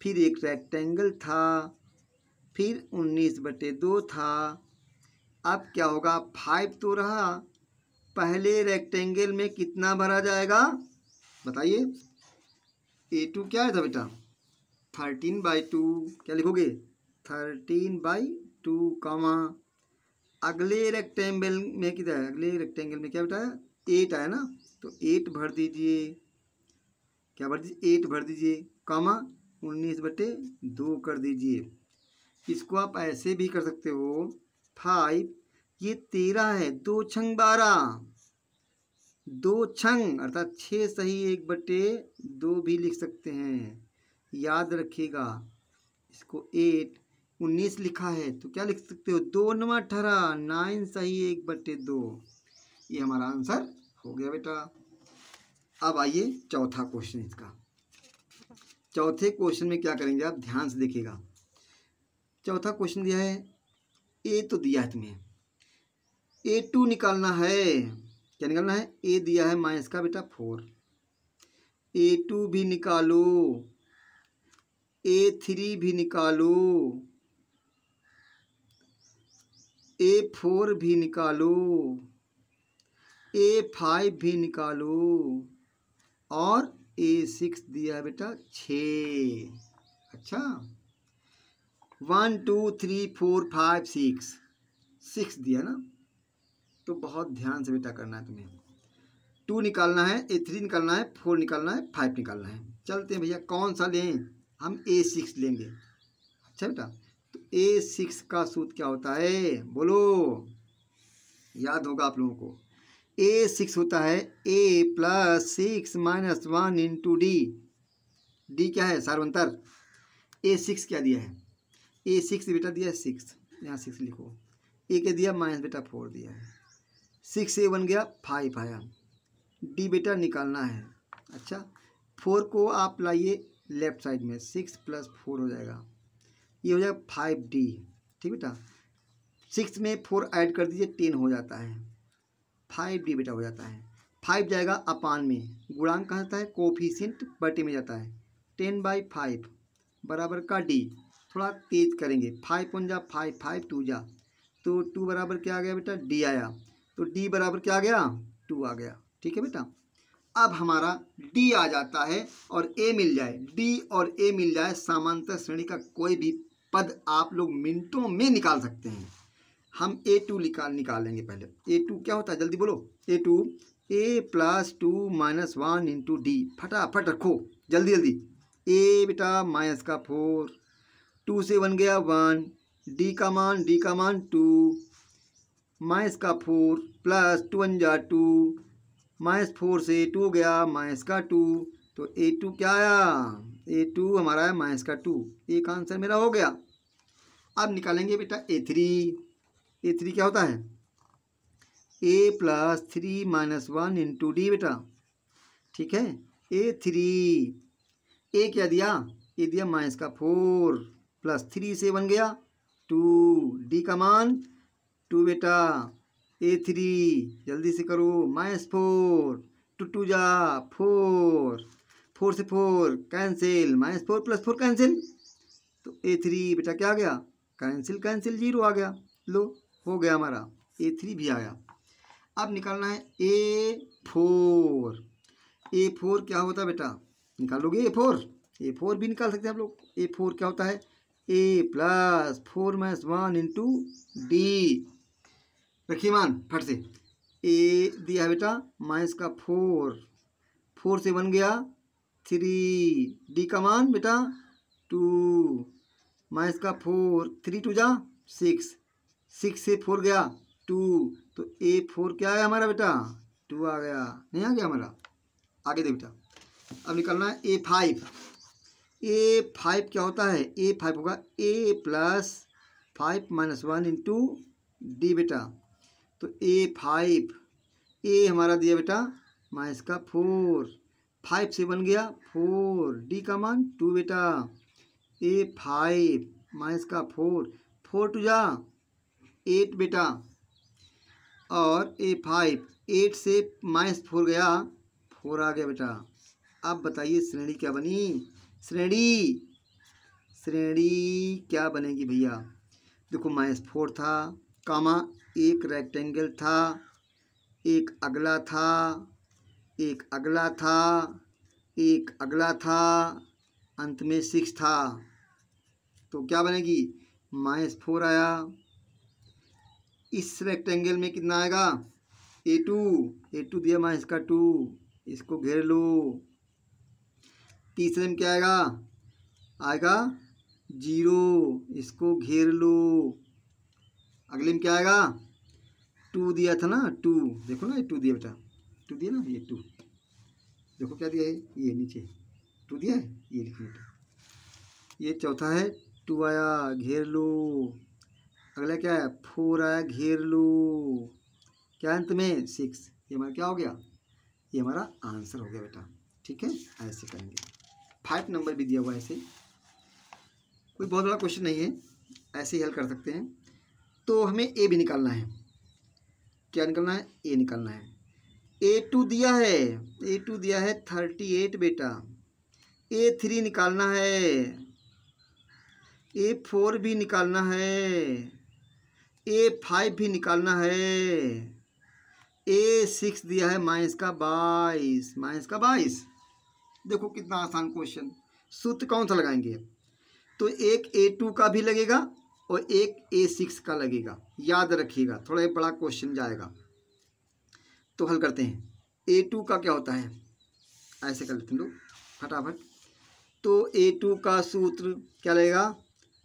फिर एक रेक्टेंगल था, फिर 19/2 था। अब क्या होगा, 5 तो रहा, पहले रेक्टेंगल में कितना भरा जाएगा बताइए। A2 क्या है था बेटा 13/2, क्या लिखोगे 13/2 कामा, अगले रेक्टेंगल में कितना है, अगले रेक्टेंगल में क्या बेटा 8 आया ना, तो 8 भर दीजिए, क्या भर दीजिए, 8 भर दीजिए, कामा 19/2 कर दीजिए। इसको आप ऐसे भी कर सकते हो, 5 ये 13 है, 2 छंग 12, 2 छंग अर्थात 6 सही 1/2 भी लिख सकते हैं। याद रखिएगा, इसको 8 19 लिखा है तो क्या लिख सकते हो, 2 9 18, 9 सही 1/2। ये हमारा आंसर हो गया बेटा। अब आइए चौथा क्वेश्चन इसका। चौथे क्वेश्चन में क्या करेंगे आप ध्यान से देखिएगा। चौथा क्वेश्चन दिया है, ए तो दिया है तुम्हें, A2 निकालना है। क्या निकालना है, ए दिया है माइनस का बेटा 4, A2 भी निकालो, A3 भी निकालो, A4 भी निकालो, A5 भी निकालो और A6 दिया है बेटा 6। अच्छा, 1 2 3 4 5 6 दिया ना, तो बहुत ध्यान से बेटा करना है तुम्हें। 2 निकालना है, A3 निकालना है, 4 निकालना है, 5 निकालना है। चलते हैं भैया, कौन सा लें, हम A6 लेंगे। अच्छा बेटा, तो A6 का सूत्र क्या होता है, बोलो, याद होगा आप लोगों को। A6 होता है A + 6 - 1 × D। D क्या है, सार्वंतर। A6 क्या दिया है, A6 बेटा दिया है 6, यहाँ 6 लिखो। A क्या दिया, माइनस बेटा 4 दिया है, 6 से 1 गया 5 आया। D बेटा निकालना है। अच्छा, 4 को आप लाइए लेफ्ट साइड में, 6 + 4 हो जाएगा, ये हो जाएगा 5D। ठीक बेटा, 6 में 4 ऐड कर दीजिए, 10 हो जाता है, 5D बेटा हो जाता है। 5 जाएगा अपान में, गुणांक कहाँ जाता है, कोफिशिएंट बटे में जाता है, 10/5 बराबर का D। थोड़ा तेज करेंगे, 5 1 जा 5, 5 2 जा, तो 2 बराबर क्या आ गया बेटा, D आया, तो D बराबर क्या आ गया, 2 आ गया। ठीक है बेटा, अब हमारा D आ जाता है और A मिल जाए, D और A मिल जाए, समांतर श्रेणी का कोई भी पद आप लोग मिनटों में निकाल सकते हैं। हम A2 निकालेंगे पहले। A2 क्या होता है, जल्दी बोलो। A2 A + 2 - 1 × D, फटाफट रखो जल्दी जल्दी। A बेटा माइनस का 4, 2 से 1 गया 1, D का मान 2, माइनस का 4 प्लस 2 1 जा 2, -4 से 2 गया माइनस का 2, तो A2 क्या आया, A2 हमारा है माइनस का 2। एक आंसर मेरा हो गया। अब निकालेंगे बेटा A3। A3 क्या होता है, A + 3 - 1 × D बेटा। ठीक है, A3 A क्या दिया, A दिया माइनस का 4 प्लस 3 से 1 गया 2, D का मान 2 बेटा। A3 जल्दी से करो, -4, 2 2 जा 4, 4 से 4 कैंसिल, -4 + 4 कैंसिल, तो A3 बेटा क्या आ गया, कैंसिल कैंसिल 0 आ गया। लो, हो गया हमारा, A3 भी आया। अब निकालना है A4। A4 क्या होता है बेटा, निकालोगे A4 भी निकाल सकते हैं आप लोग। A4 क्या होता है, A + 4 - 1 × D। रखिए मान फट से, A दिया है बेटा माइनस का 4, 4 से 1 गया 3, D का मान बेटा 2, माइनस का 4, 3 2 जा 6, 6 से 4 गया 2, तो A4 क्या है हमारा बेटा, 2 आ गया। नहीं आ गया हमारा, आगे दे बेटा। अब निकालना है A5। A5 क्या होता है, A5 होगा A + 5 - 1 × D बेटा। तो A5, A हमारा दिया बेटा माइनस का 4, 5 से 1 गया 4, D का मान 2 बेटा। A5 माइनस का 4, 4 2 जा 8 बेटा, और A5 8 से -4 गया 4 आ गया बेटा। अब बताइए श्रेणी क्या बनी, श्रेणी क्या बनेगी भैया, देखो -4 था, कामा एक रेक्टेंगल था, एक अगला था, एक अगला था, एक अगला था, अंत में 6 था, तो क्या बनेगी, -4 आया। इस रेक्टेंगल में कितना आएगा, A2 दिया माइनस का 2, इसको घेर लो। तीसरे में क्या आएगा 0, इसको घेर लो। अगले में क्या आएगा 2 दिया था ना 2, देखो ना ये 2 दिया बेटा, 2 दिया ना, ये 2 देखो क्या दिया है, ये नीचे 2 दिया है, ये लिखो बेटा। ये चौथा है 2 आया, घेर लो। अगला क्या है 4 आया, घेर लो। क्या अंत में 6, ये हमारा क्या हो गया, ये हमारा आंसर हो गया बेटा। ठीक है, ऐसे करेंगे। 5 नंबर भी दिया हुआ है, ऐसे कोई बहुत बड़ा क्वेश्चन नहीं है, ऐसे ही हल कर सकते हैं। तो हमें ए भी निकालना है। क्या निकालना है, ए निकालना है। A2 दिया है, A2 दिया है 38 बेटा। A3 निकालना है, A4 भी निकालना है, A5 भी निकालना है। A6 दिया है माइनस का 22। देखो कितना आसान क्वेश्चन। सूत्र कौन सा लगाएंगे, तो एक A2 का भी लगेगा और एक A6 का लगेगा, याद रखिएगा, थोड़ा एक बड़ा क्वेश्चन जाएगा। तो हल करते हैं। A2 का क्या होता है, ऐसे कर लेते हैं लोग फटाफट। तो A2 का सूत्र क्या लगेगा,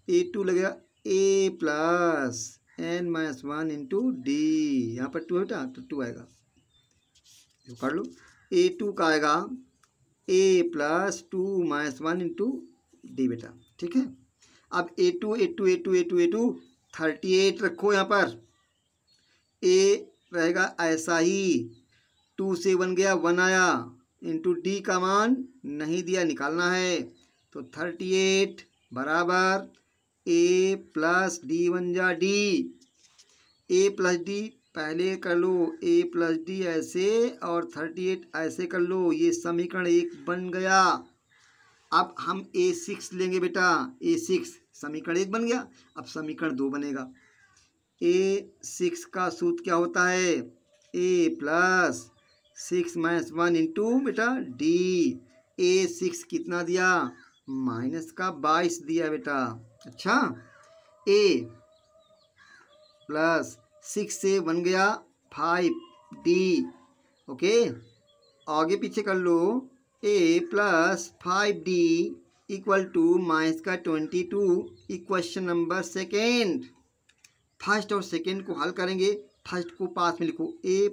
A2 लगेगा A plus n-1 into D. यहाँ पर 2 है बेटा, तो 2 आएगा, कर लो। A2 का आएगा A प्लस 2-1 इंटू डी बेटा। ठीक है, अब A2 38 रखो यहाँ पर। A रहेगा ऐसा ही, 2 से 1 गया 1 आया, इंटू डी का मान नहीं दिया, निकालना है। तो 38 बराबर A प्लस डी 1 जा डी, A प्लस डी पहले कर लो, A प्लस डी ऐसे और 38 ऐसे कर लो, ये समीकरण 1 बन गया। अब हम A6 लेंगे बेटा, A6 समीकरण 1 बन गया, अब समीकरण 2 बनेगा। A6 का सूत्र क्या होता है, A प्लस 6-1 इंटू बेटा डी। A6 कितना दिया, माइनस का 22 दिया बेटा। अच्छा, A प्लस 6 से 1 गया 5 डी। ओके, आगे पीछे कर लो। A plus 5D equal to minus का 22, इक्वेशन नंबर सेकेंड। फर्स्ट और सेकेंड को हल करेंगे, फर्स्ट को पास में लिखो, A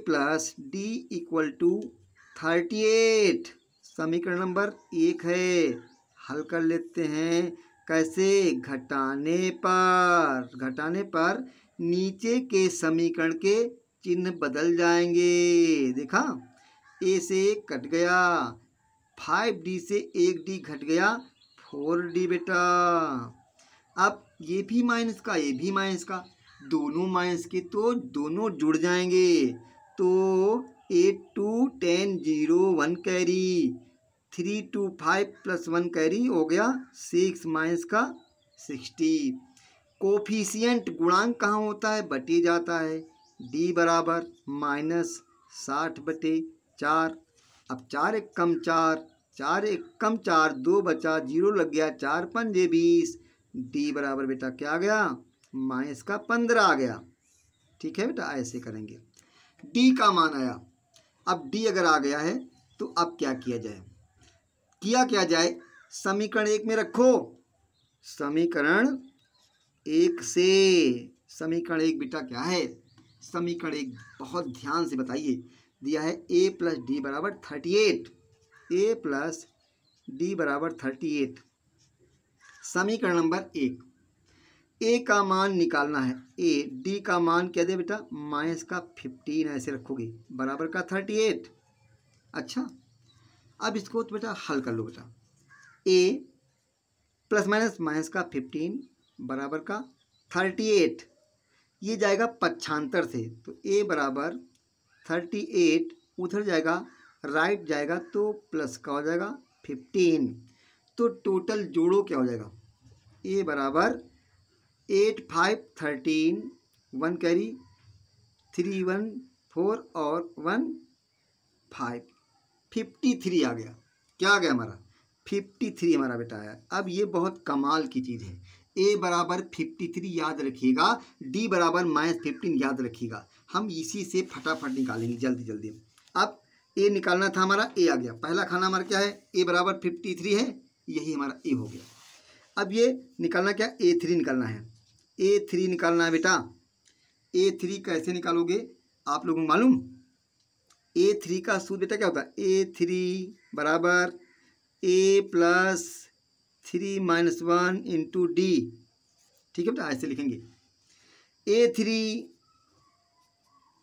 plus D equal to 38, समीकरण नंबर 1 है। हल कर लेते हैं, कैसे, घटाने पर नीचे के समीकरण के चिन्ह बदल जाएंगे। देखा, A से 1 कट गया, 5D से 1D घट गया 4D बेटा। अब ये भी माइनस का, ये भी माइनस का, दोनों माइनस के तो दोनों जुड़ जाएंगे। तो 8 2 10 0 1 कैरी, 3 2 5 प्लस 1 कैरी हो गया 6 माइनस का 60। कोफिशिएंट गुणांक कहाँ होता है, बटे जाता है। D बराबर माइनस 60/4। अब 4 एक कम 4, 4 एक कम 4, 2 बचा, 0 लग गया, 4 पंजे 20। D बराबर बेटा क्या आ गया, माइनस का 15 आ गया। ठीक है बेटा, ऐसे करेंगे। D का मान आया। अब D अगर आ गया है तो अब क्या किया जाए, समीकरण 1 में रखो। समीकरण 1 से, समीकरण 1 बेटा क्या है, समीकरण 1 बहुत ध्यान से बताइए, दिया है A प्लस डी बराबर 38, A प्लस डी बराबर 38, समीकरण नंबर 1। A का मान निकालना है, D का मान क्या दे बेटा, माइनस का 15 ऐसे रखोगे, बराबर का 38। अच्छा, अब इसको तो बेटा हल कर लो बेटा। A प्लस माइनस का 15 बराबर का 38, ये जाएगा पक्षांतर से, तो A बराबर 38 उधर जाएगा, राइट जाएगा तो प्लस का हो जाएगा 15। तो टोटल जोड़ो क्या हो जाएगा, A बराबर 8 5 13, 1 कैरी, 3 1 4 और 1 5, 53 आ गया। क्या आ गया हमारा, 53 हमारा बेटा आया। अब ये बहुत कमाल की चीज़ है, ए बराबर 53 याद रखिएगा, डी बराबर -15 याद रखिएगा। हम इसी से फटाफट निकालेंगे जल्दी जल्दी। अब ए निकालना था हमारा, ए आ गया। पहला खाना हमारा क्या है, ए बराबर 53 है, यही हमारा ए हो गया। अब ये निकालना क्या, A3 निकालना है। A3 निकालना है बेटा। A3 कैसे निकालोगे आप लोगों को मालूम? A3 का सूत्र बेटा क्या होता है, A3 बराबर A प्लस 3 - 1 इंटू डी। ठीक है बेटा, ऐसे लिखेंगे। A3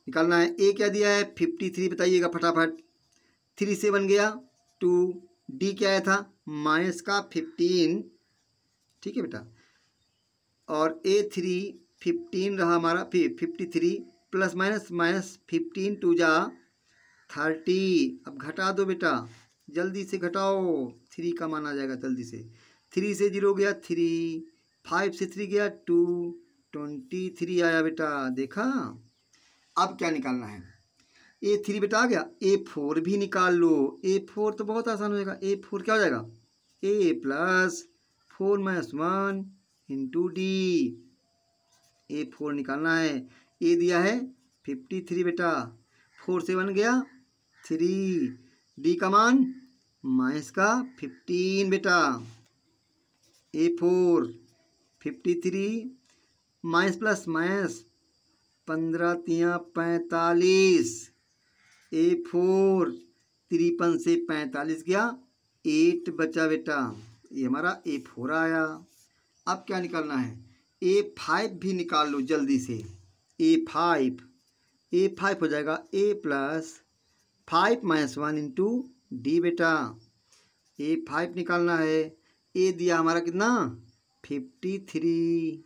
निकालना है, ए क्या दिया है 53, बताइएगा फटाफट। 3 से 1 गया 2, डी क्या आया था -15। ठीक है बेटा, और A3 15 रहा हमारा, फिर 53 प्लस माइनस 15 2 जा 30। अब घटा दो बेटा, जल्दी से घटाओ, 3 का मान आ जाएगा जल्दी से। 3 से 0 गया 3, 5 से 3 गया 2, 23 आया बेटा, देखा। अब क्या निकालना है, A3 बेटा आ गया। A4 भी निकाल लो, A4 तो बहुत आसान हो जाएगा। A4 क्या हो जाएगा, A plus 4 - 1 into D. A4 निकालना है, ए दिया है 53 बेटा, 4 से 1 गया 3, डी का मान -15 बेटा। A4 53 minus plus minus 15 × 45। A4 53 से 45 गया 8 बचा बेटा, ये हमारा A4 आया। अब क्या निकालना है, A5 भी निकाल लो जल्दी से। A5 हो जाएगा A प्लस 5 - 1 इंटू डी बेटा। A5 निकालना है, ए दिया हमारा कितना 53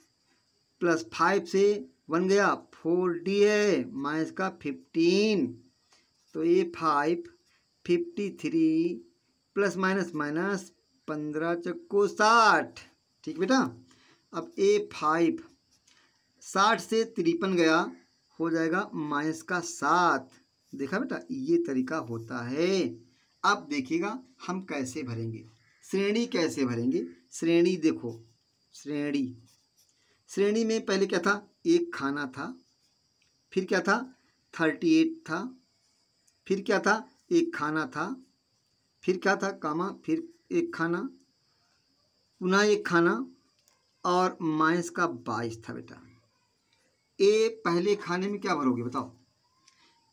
प्लस 5 से 1 गया 4, डी है -15। तो A5 53 प्लस माइनस 15 चक्को 60। ठीक बेटा, अब A5 60 से 53 गया, हो जाएगा -7। देखा बेटा, ये तरीका होता है। अब देखिएगा हम कैसे भरेंगे, श्रेणी कैसे भरेंगे। श्रेणी देखो, श्रेणी में पहले क्या था, एक खाना था, फिर क्या था 38 था, फिर क्या था एक खाना था, फिर क्या था कामा, फिर एक खाना, पुनः एक खाना, और -22 था बेटा। ए पहले खाने में क्या भरोगे बताओ,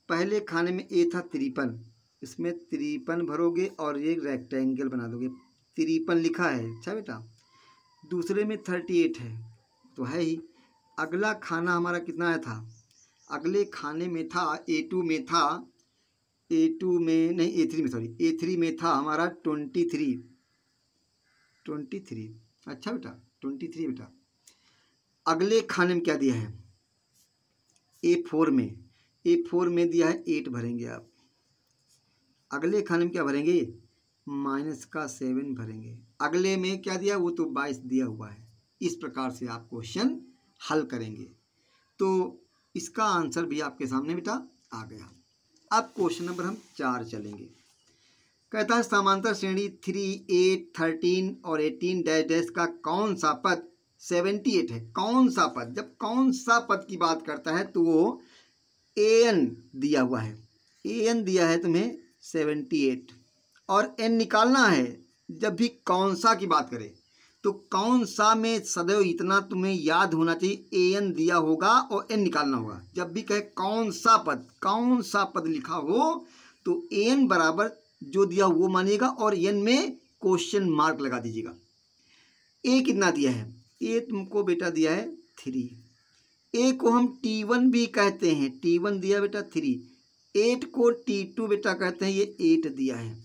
पहले खाने में ए था 53, इसमें 53 भरोगे और ये रेक्टेंगल बना दोगे, 53 लिखा है। अच्छा बेटा, दूसरे में 38 है तो है ही। अगला खाना हमारा कितना आया था, अगले खाने में था A2 में था, A2 में नहीं A3 में, सॉरी A3 में था हमारा 23। अच्छा बेटा 23 बेटा। अगले खाने में क्या दिया है A4 में दिया है 8 भरेंगे आप। अगले खाने में क्या भरेंगे -7 भरेंगे। अगले में क्या दिया, वो तो 22 दिया हुआ है। इस प्रकार से आप क्वेश्चन हल करेंगे तो इसका आंसर भी आपके सामने बेटा आ गया। अब क्वेश्चन नंबर हम 4 चलेंगे। कहता है समांतर श्रेणी 3, 8, 13 और 18 डैश का कौन सा पद 78 है। कौन सा पद, जब कौन सा पद की बात करता है तो वो an दिया हुआ है, an दिया है तुम्हें 78 और n निकालना है। जब भी कौन सा की बात करें तो कौन सा में सदैव इतना तुम्हें याद होना चाहिए, an दिया होगा और n निकालना होगा। जब भी कहे कौन सा पद लिखा हो तो an बराबर जो दिया वो मानिएगा और n में क्वेश्चन मार्क लगा दीजिएगा। a कितना दिया है, a तुमको बेटा दिया है 3, a को हम T1 भी कहते हैं, T1 दिया बेटा 3, 8 को T2 बेटा कहते हैं, ये 8 दिया है।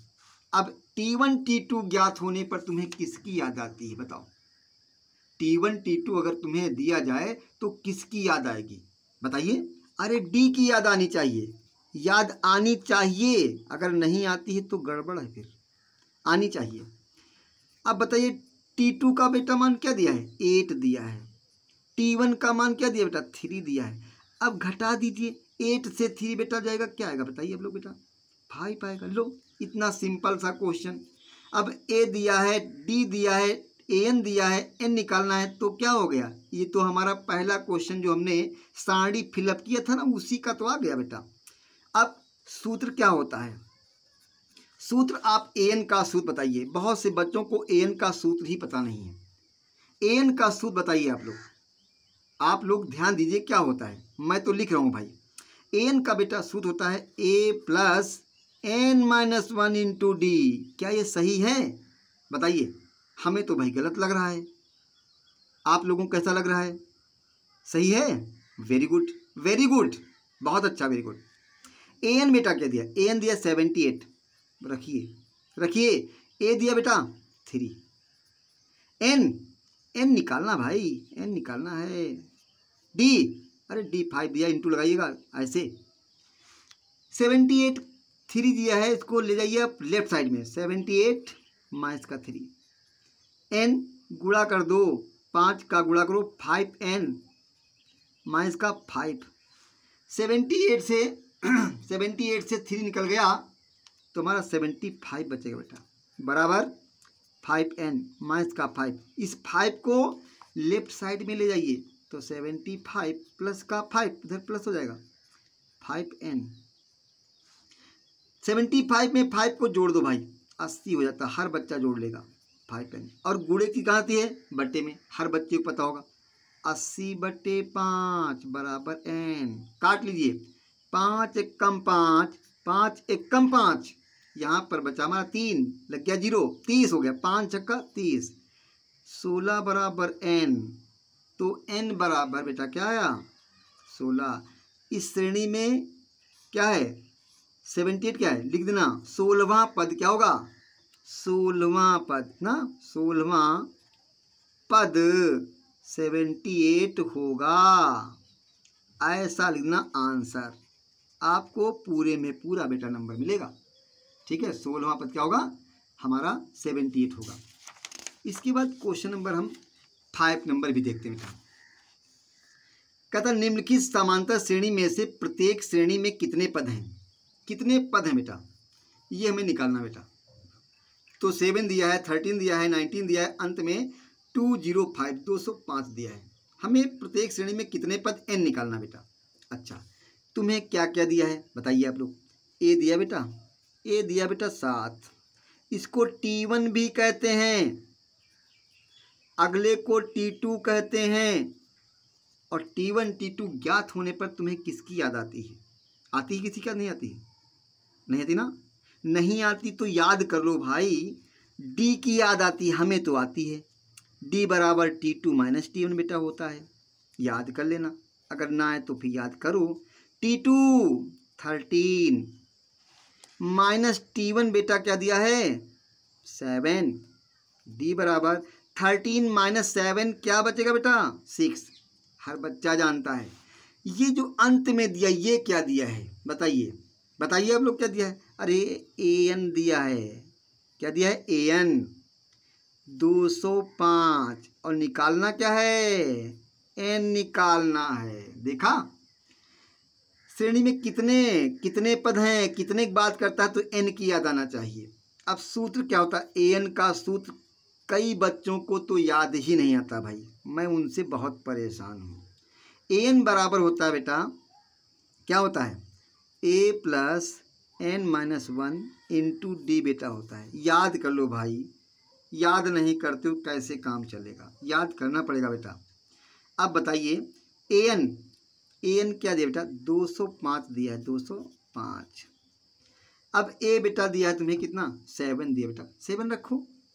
अब T1 T2 ज्ञात होने पर तुम्हें किसकी याद आती है बताओ, T1 T2 अगर तुम्हें दिया जाए तो किसकी याद आएगी बताइए। अरे D की याद आनी चाहिए, याद आनी चाहिए, अगर नहीं आती है तो गड़बड़ है, फिर आनी चाहिए। अब बताइए T2 का बेटा मान क्या दिया है 8 दिया है, T1 का मान क्या दिया बेटा 3 दिया है। अब घटा दीजिए, 8 से 3 बेटा जाएगा, क्या आएगा बताइए अब लोग बेटा 5 आएगा। लो इतना सिंपल सा क्वेश्चन। अब A दिया है, D दिया है, एन दिया है, एन निकालना है, तो क्या हो गया, ये तो हमारा पहला क्वेश्चन जो हमने सारणी फिलअप किया था ना, उसी का तो आ गया बेटा। अब सूत्र क्या होता है, सूत्र आप एन का सूत्र बताइए। बहुत से बच्चों को एन का सूत्र ही पता नहीं है। एन का सूत्र बताइए आप लोग ध्यान दीजिए क्या होता है। मैं तो लिख रहा हूँ भाई। एन का बेटा सूत्र होता है a plus n minus one into d. क्या ये सही है, बताइए। हमें तो भाई गलत लग रहा है, आप लोगों को कैसा लग रहा है, सही है? वेरी गुड, वेरी गुड, बहुत अच्छा, वेरी गुड। एन बेटा क्या दिया, एन दिया 78, रखिए। ए दिया बेटा 3। एन निकालना भाई, एन निकालना है। डी, अरे डी 5 दिया, इंटू लगाइएगा ऐसे। 78 3 दिया है, इसको ले जाइए आप लेफ्ट साइड में। 78 माइनस का 3, एन गुणा कर दो, 5 का गुणा करो, 5n माइनस का 5। 78 से 3 निकल गया तो हमारा 75 बचेगा बेटा, बराबर 5n माइनस का 5। इस 5 को लेफ्ट साइड में ले जाइए तो 75 प्लस का 5 इधर प्लस हो जाएगा, 5n। 75 में 5 को जोड़ दो भाई, 80 हो जाता, हर बच्चा जोड़ लेगा 5n। और गुणे की कहाँ आती है, बट्टे में, हर बच्चे को पता होगा। 80/5 बराबर n, काट लीजिए। 5 एकम 5, 5 एकम 5, यहाँ पर बचा हमारा 3, लग गया 0, 30 हो गया। 5 छक्का 30, 16 बराबर n। तो n बराबर बेटा क्या आया, 16। इस श्रेणी में क्या है, 78 क्या है, लिख देना। 16वां पद क्या होगा, 16वां पद ना, 16वां पद 78 होगा, ऐसा लिखना आंसर। आपको पूरे में पूरा बेटा नंबर मिलेगा, ठीक है। 16वां पद क्या होगा, हमारा 78 होगा। इसके बाद क्वेश्चन नंबर हम 5 नंबर भी देखते हैं बेटा। कहता निम्नलिखित समांतर श्रेणी में से प्रत्येक श्रेणी में कितने पद हैं, कितने पद हैं बेटा, ये हमें निकालना बेटा। तो 7 दिया है, 13 दिया है, 19 दिया है, अंत में 205 205 दिया है। हमें प्रत्येक श्रेणी में कितने पद n निकालना बेटा। अच्छा, तुम्हें क्या क्या दिया है बताइए आप लोग। ए दिया बेटा 7, इसको T1 भी कहते हैं, अगले को T2 कहते हैं। और T1 T2 ज्ञात होने पर तुम्हें किसकी याद आती है, आती है किसी का, नहीं आती है, नहीं आती ना, नहीं आती तो याद कर लो भाई। डी की याद आती है, हमें तो आती है। डी बराबर T2 माइनस T1 बेटा होता है, याद कर लेना। अगर ना आए तो फिर याद करो। T2 13 माइनस T1 बेटा क्या दिया है, 7। डी बराबर 13 माइनस 7 क्या बचेगा बेटा, 6। हर बच्चा जानता है। ये जो अंत में दिया, ये क्या दिया है बताइए आप लोग क्या दिया है। अरे an दिया है, क्या दिया है, an 205। और निकालना क्या है, n निकालना है। देखा, श्रेणी में कितने पद हैं, कितने की बात करता है तो n की याद आना चाहिए। अब सूत्र क्या होता है, an का सूत्र कई बच्चों को तो याद ही नहीं आता भाई, मैं उनसे बहुत परेशान हूँ। an बराबर होता है बेटा, क्या होता है, a plus n minus 1 into D बेटा होता है। याद कर लो भाई, याद नहीं करते हो कैसे काम चलेगा, याद करना पड़ेगा बेटा। अब बताइए an क्या दिया बेटा, 205 दिया है, 205। अब a बेटा दिया है तुम्हें कितना, 7 दिया बेटा, 7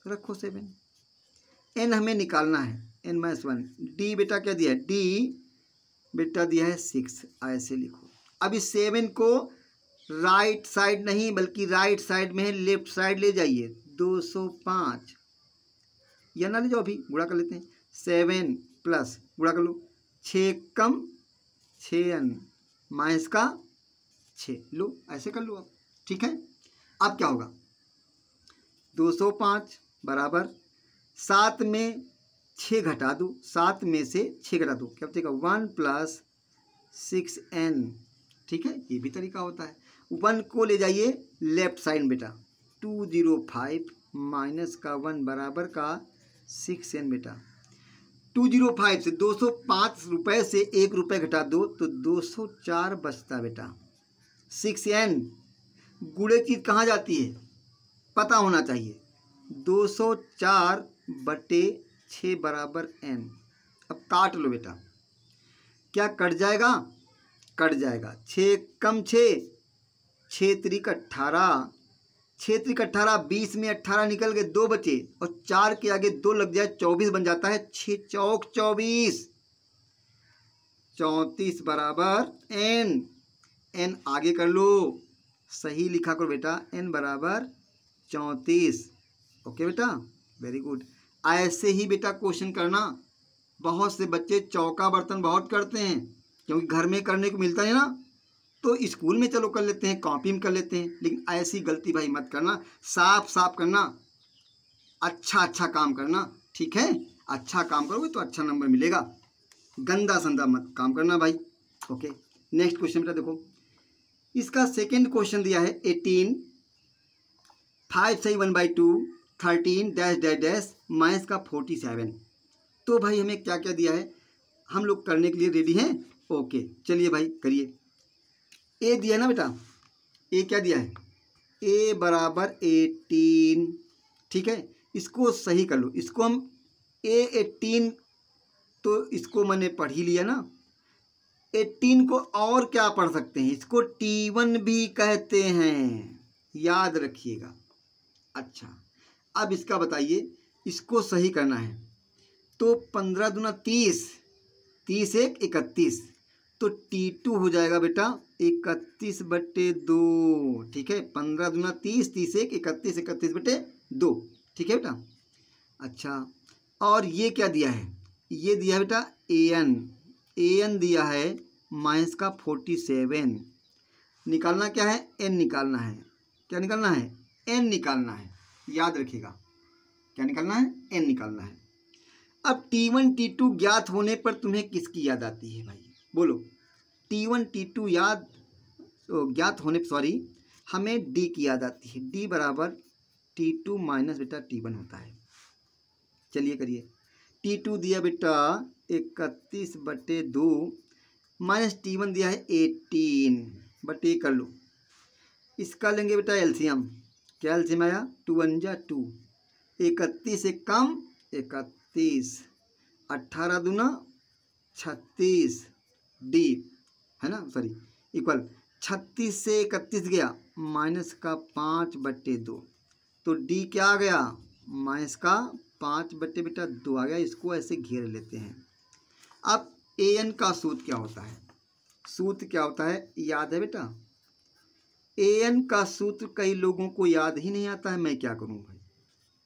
रखो 7। n हमें निकालना है, n माइनस 1। d बेटा क्या दिया है, d बेटा दिया है 6, ऐसे लिखो। अब इस 7 को राइट साइड नहीं बल्कि राइट साइड में है, लेफ्ट साइड ले जाइए। 205 या ना ले जाओ, अभी गुणा कर लेते हैं। 7 प्लस गुणा कर लो, 6 कम 6n माइनस का 6, लो ऐसे कर लो आप, ठीक है। अब क्या होगा, 205 बराबर 7 में 6 घटा दो, 7 में से 6 घटा दो, क्या बचेगा, 1 प्लस 6n, ठीक है। ये भी तरीका होता है। 1 को ले जाइए लेफ्ट साइड बेटा, 205 माइनस का 1 बराबर का 6n बेटा। 205 से 205 रुपये से 1 रुपये घटा दो तो 204 बचता बेटा। 6n गुणे चीज कहाँ जाती है पता होना चाहिए। 204/6 बराबर n। अब काट लो बेटा, क्या कट जाएगा? कट जाएगा। 6 कम 6, 6 त्रिक 18, 6 त्रिक 18, 20 में 18 निकल गए, 2 बचे और 4 के आगे 2 लग जाए 24 बन जाता है। 6 चौक 24, 34 बराबर n। n आगे कर लो, सही लिखा करो बेटा, n बराबर 34। ओके बेटा, वेरी गुड। ऐसे ही बेटा क्वेश्चन करना। बहुत से बच्चे चौका बर्तन बहुत करते हैं क्योंकि घर में करने को मिलता है ना, तो स्कूल में चलो कर लेते हैं, कॉपी में कर लेते हैं, लेकिन ऐसी गलती भाई मत करना। साफ साफ करना, अच्छा काम करना, ठीक है? अच्छा काम करोगे तो अच्छा नंबर मिलेगा। गंदा संदा मत काम करना भाई। ओके, नेक्स्ट क्वेश्चन बेटा देखो, इसका सेकेंड क्वेश्चन दिया है 18, 5 सही 1/2, 13 डैश डैश डैश माइनस का 47। तो भाई हमें क्या क्या दिया है, हम लोग करने के लिए रेडी हैं। ओके चलिए भाई करिए। ए दिया है ना बेटा, ए क्या दिया है? ए बराबर 18, ठीक है? इसको सही कर लो, इसको हम A18, तो इसको मैंने पढ़ ही लिया ना। 18 को और क्या पढ़ सकते हैं, इसको T1 भी कहते हैं, याद रखिएगा। अच्छा, अब इसका बताइए, इसको सही करना है तो 15 दूना 30, 30 एक 31, तो T2 हो जाएगा बेटा 31/2, ठीक है? 15 दूना 30, 30 एक 31, 31/2, ठीक है बेटा? अच्छा, और ये क्या दिया है? ये दिया है बेटा an, an दिया है माइनस का 47। निकालना क्या है? n निकालना है। क्या निकालना है? n निकालना है, याद रखिएगा। क्या निकालना है? n निकालना है। अब T1 T2 ज्ञात होने पर तुम्हें किसकी याद आती है भाई, बोलो? T1 T2 ज्ञात होने पर, सॉरी, हमें D की याद आती है। D बराबर T2 माइनस बेटा T1 होता है। चलिए करिए। T2 दिया बेटा 31/2 माइनस T1 दिया है 18/, कर लो। इसका लेंगे बेटा एलसीएम। क्या एलसीएम आया? 2 1 जा 2, 31 से कम 31, 18 दूना 36, डी है ना, सॉरी, इक्वल 36 से 31 गया माइनस का 5/2, तो डी क्या आ गया? माइनस का 5/2 आ गया। इसको ऐसे घेर लेते हैं। अब an का सूत्र क्या होता है? सूत्र क्या होता है याद है बेटा? an का सूत्र कई लोगों को याद ही नहीं आता है, मैं क्या करूं भाई?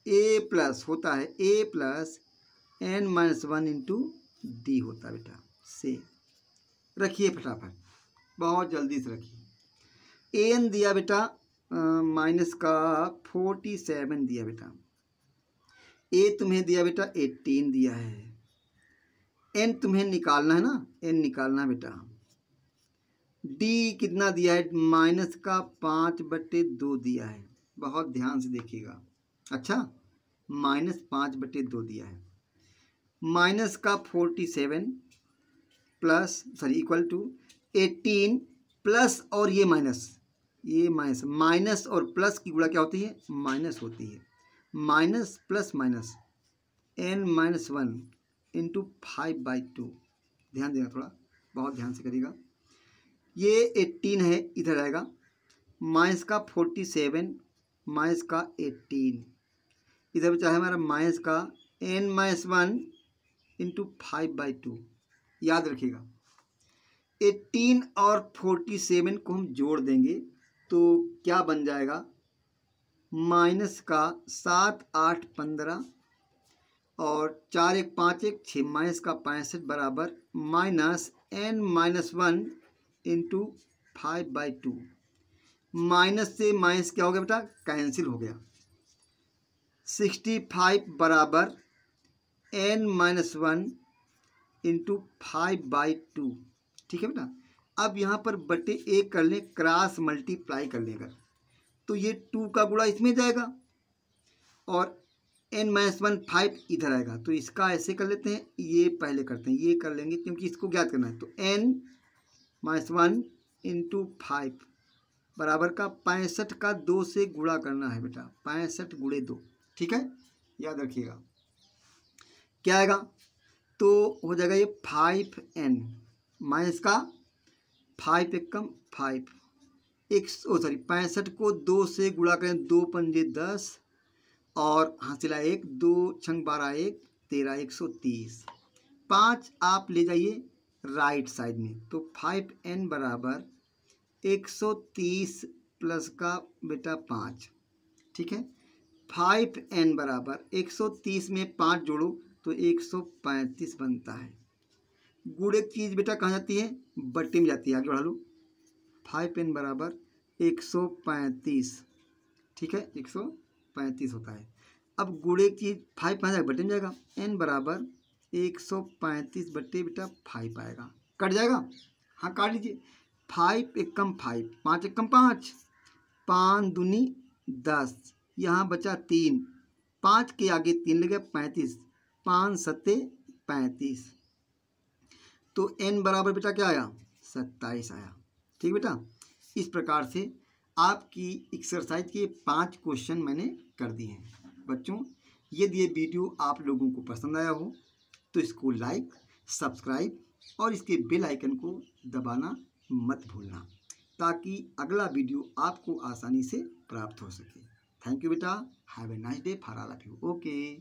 a प्लस होता है a plus n-1 into D होता है बेटा। से रखिए फटाफट, बहुत जल्दी से रखिए। an दिया बेटा माइनस का 47 दिया बेटा। a तुम्हें दिया बेटा 18 दिया है। n तुम्हें निकालना है ना, n निकालना बेटा। d कितना दिया है? माइनस का 5/2 दिया है, बहुत ध्यान से देखिएगा। अच्छा, माइनस 5/2 दिया है। माइनस का 47 plus, sorry, equal to 18 plus, और ये माइनस, ये माइनस, माइनस और प्लस की गुणा क्या होती है? माइनस होती है। Minus plus minus n-1 into 5/2। ध्यान देना थोड़ा, बहुत ध्यान से करिएगा। ये 18 है, इधर आएगा माइनस का 47 माइनस का 18, इधर बचा है हमारा माइनस का n-1 इंटू 5/2। याद रखिएगा 18 और 47 को हम जोड़ देंगे तो क्या बन जाएगा? माइनस का 7 8 15 और 4 1 5 1 6, माइनस का 65 बराबर माइनस n-1 इंटू 5/2। माइनस से माइनस क्या हो गया बेटा? कैंसिल हो गया। 65 बराबर n-1 इंटू 5/2, ठीक है बेटा? अब यहाँ पर बटे 1 कर लें, क्रॉस मल्टीप्लाई कर लें अगर, तो ये 2 का गुणा इसमें जाएगा और n-1 5 इधर आएगा, तो इसका ऐसे कर लेते हैं, ये पहले करते हैं, ये कर लेंगे क्योंकि इसको ज्ञात करना है। तो n-1 इंटू 5 बराबर का 65 का 2 से गुणा करना है बेटा, 65 गुणे 2, ठीक है, याद रखिएगा। क्या आएगा, तो हो जाएगा ये 5n माइनस का 5 एकम 5 65 को 2 से गुणा करें, 2 पंजे 10 और हासिला 1, 2 छंग 12 1 13 130। 5 आप ले जाइए राइट साइड में, तो 5n बराबर 130 प्लस का बेटा 5, ठीक है। 5n बराबर 130 में 5 जोड़ो तो 135 बनता है। गुणे की चीज़ बेटा कहाँ जाती है, बट्टे में जाती है, आगे बढ़ा लो। 5n बराबर 135, ठीक है, 135 होता है। अब गुणे की चीज़ 5 कहाँ जाएगा, बट्टे में जाएगा, n बराबर 135 बट्टे बेटा 5 आएगा, कट जाएगा, हाँ काट लीजिए। 5 एकम 5, 5 एकम 5, 5 दूनी 10, यहाँ बचा 3, 5 के आगे 3 लगे 35, 5 सत्ते 35, तो n बराबर बेटा क्या आया, 27 आया, ठीक बेटा। इस प्रकार से आपकी एक्सरसाइज के 5 क्वेश्चन मैंने कर दिए हैं। बच्चों यदि ये वीडियो आप लोगों को पसंद आया हो तो इसको लाइक, सब्सक्राइब और इसके बेल आइकन को दबाना मत भूलना, ताकि अगला वीडियो आपको आसानी से प्राप्त हो सके। थैंक यू बेटा, have a nice day for all of you. Okay.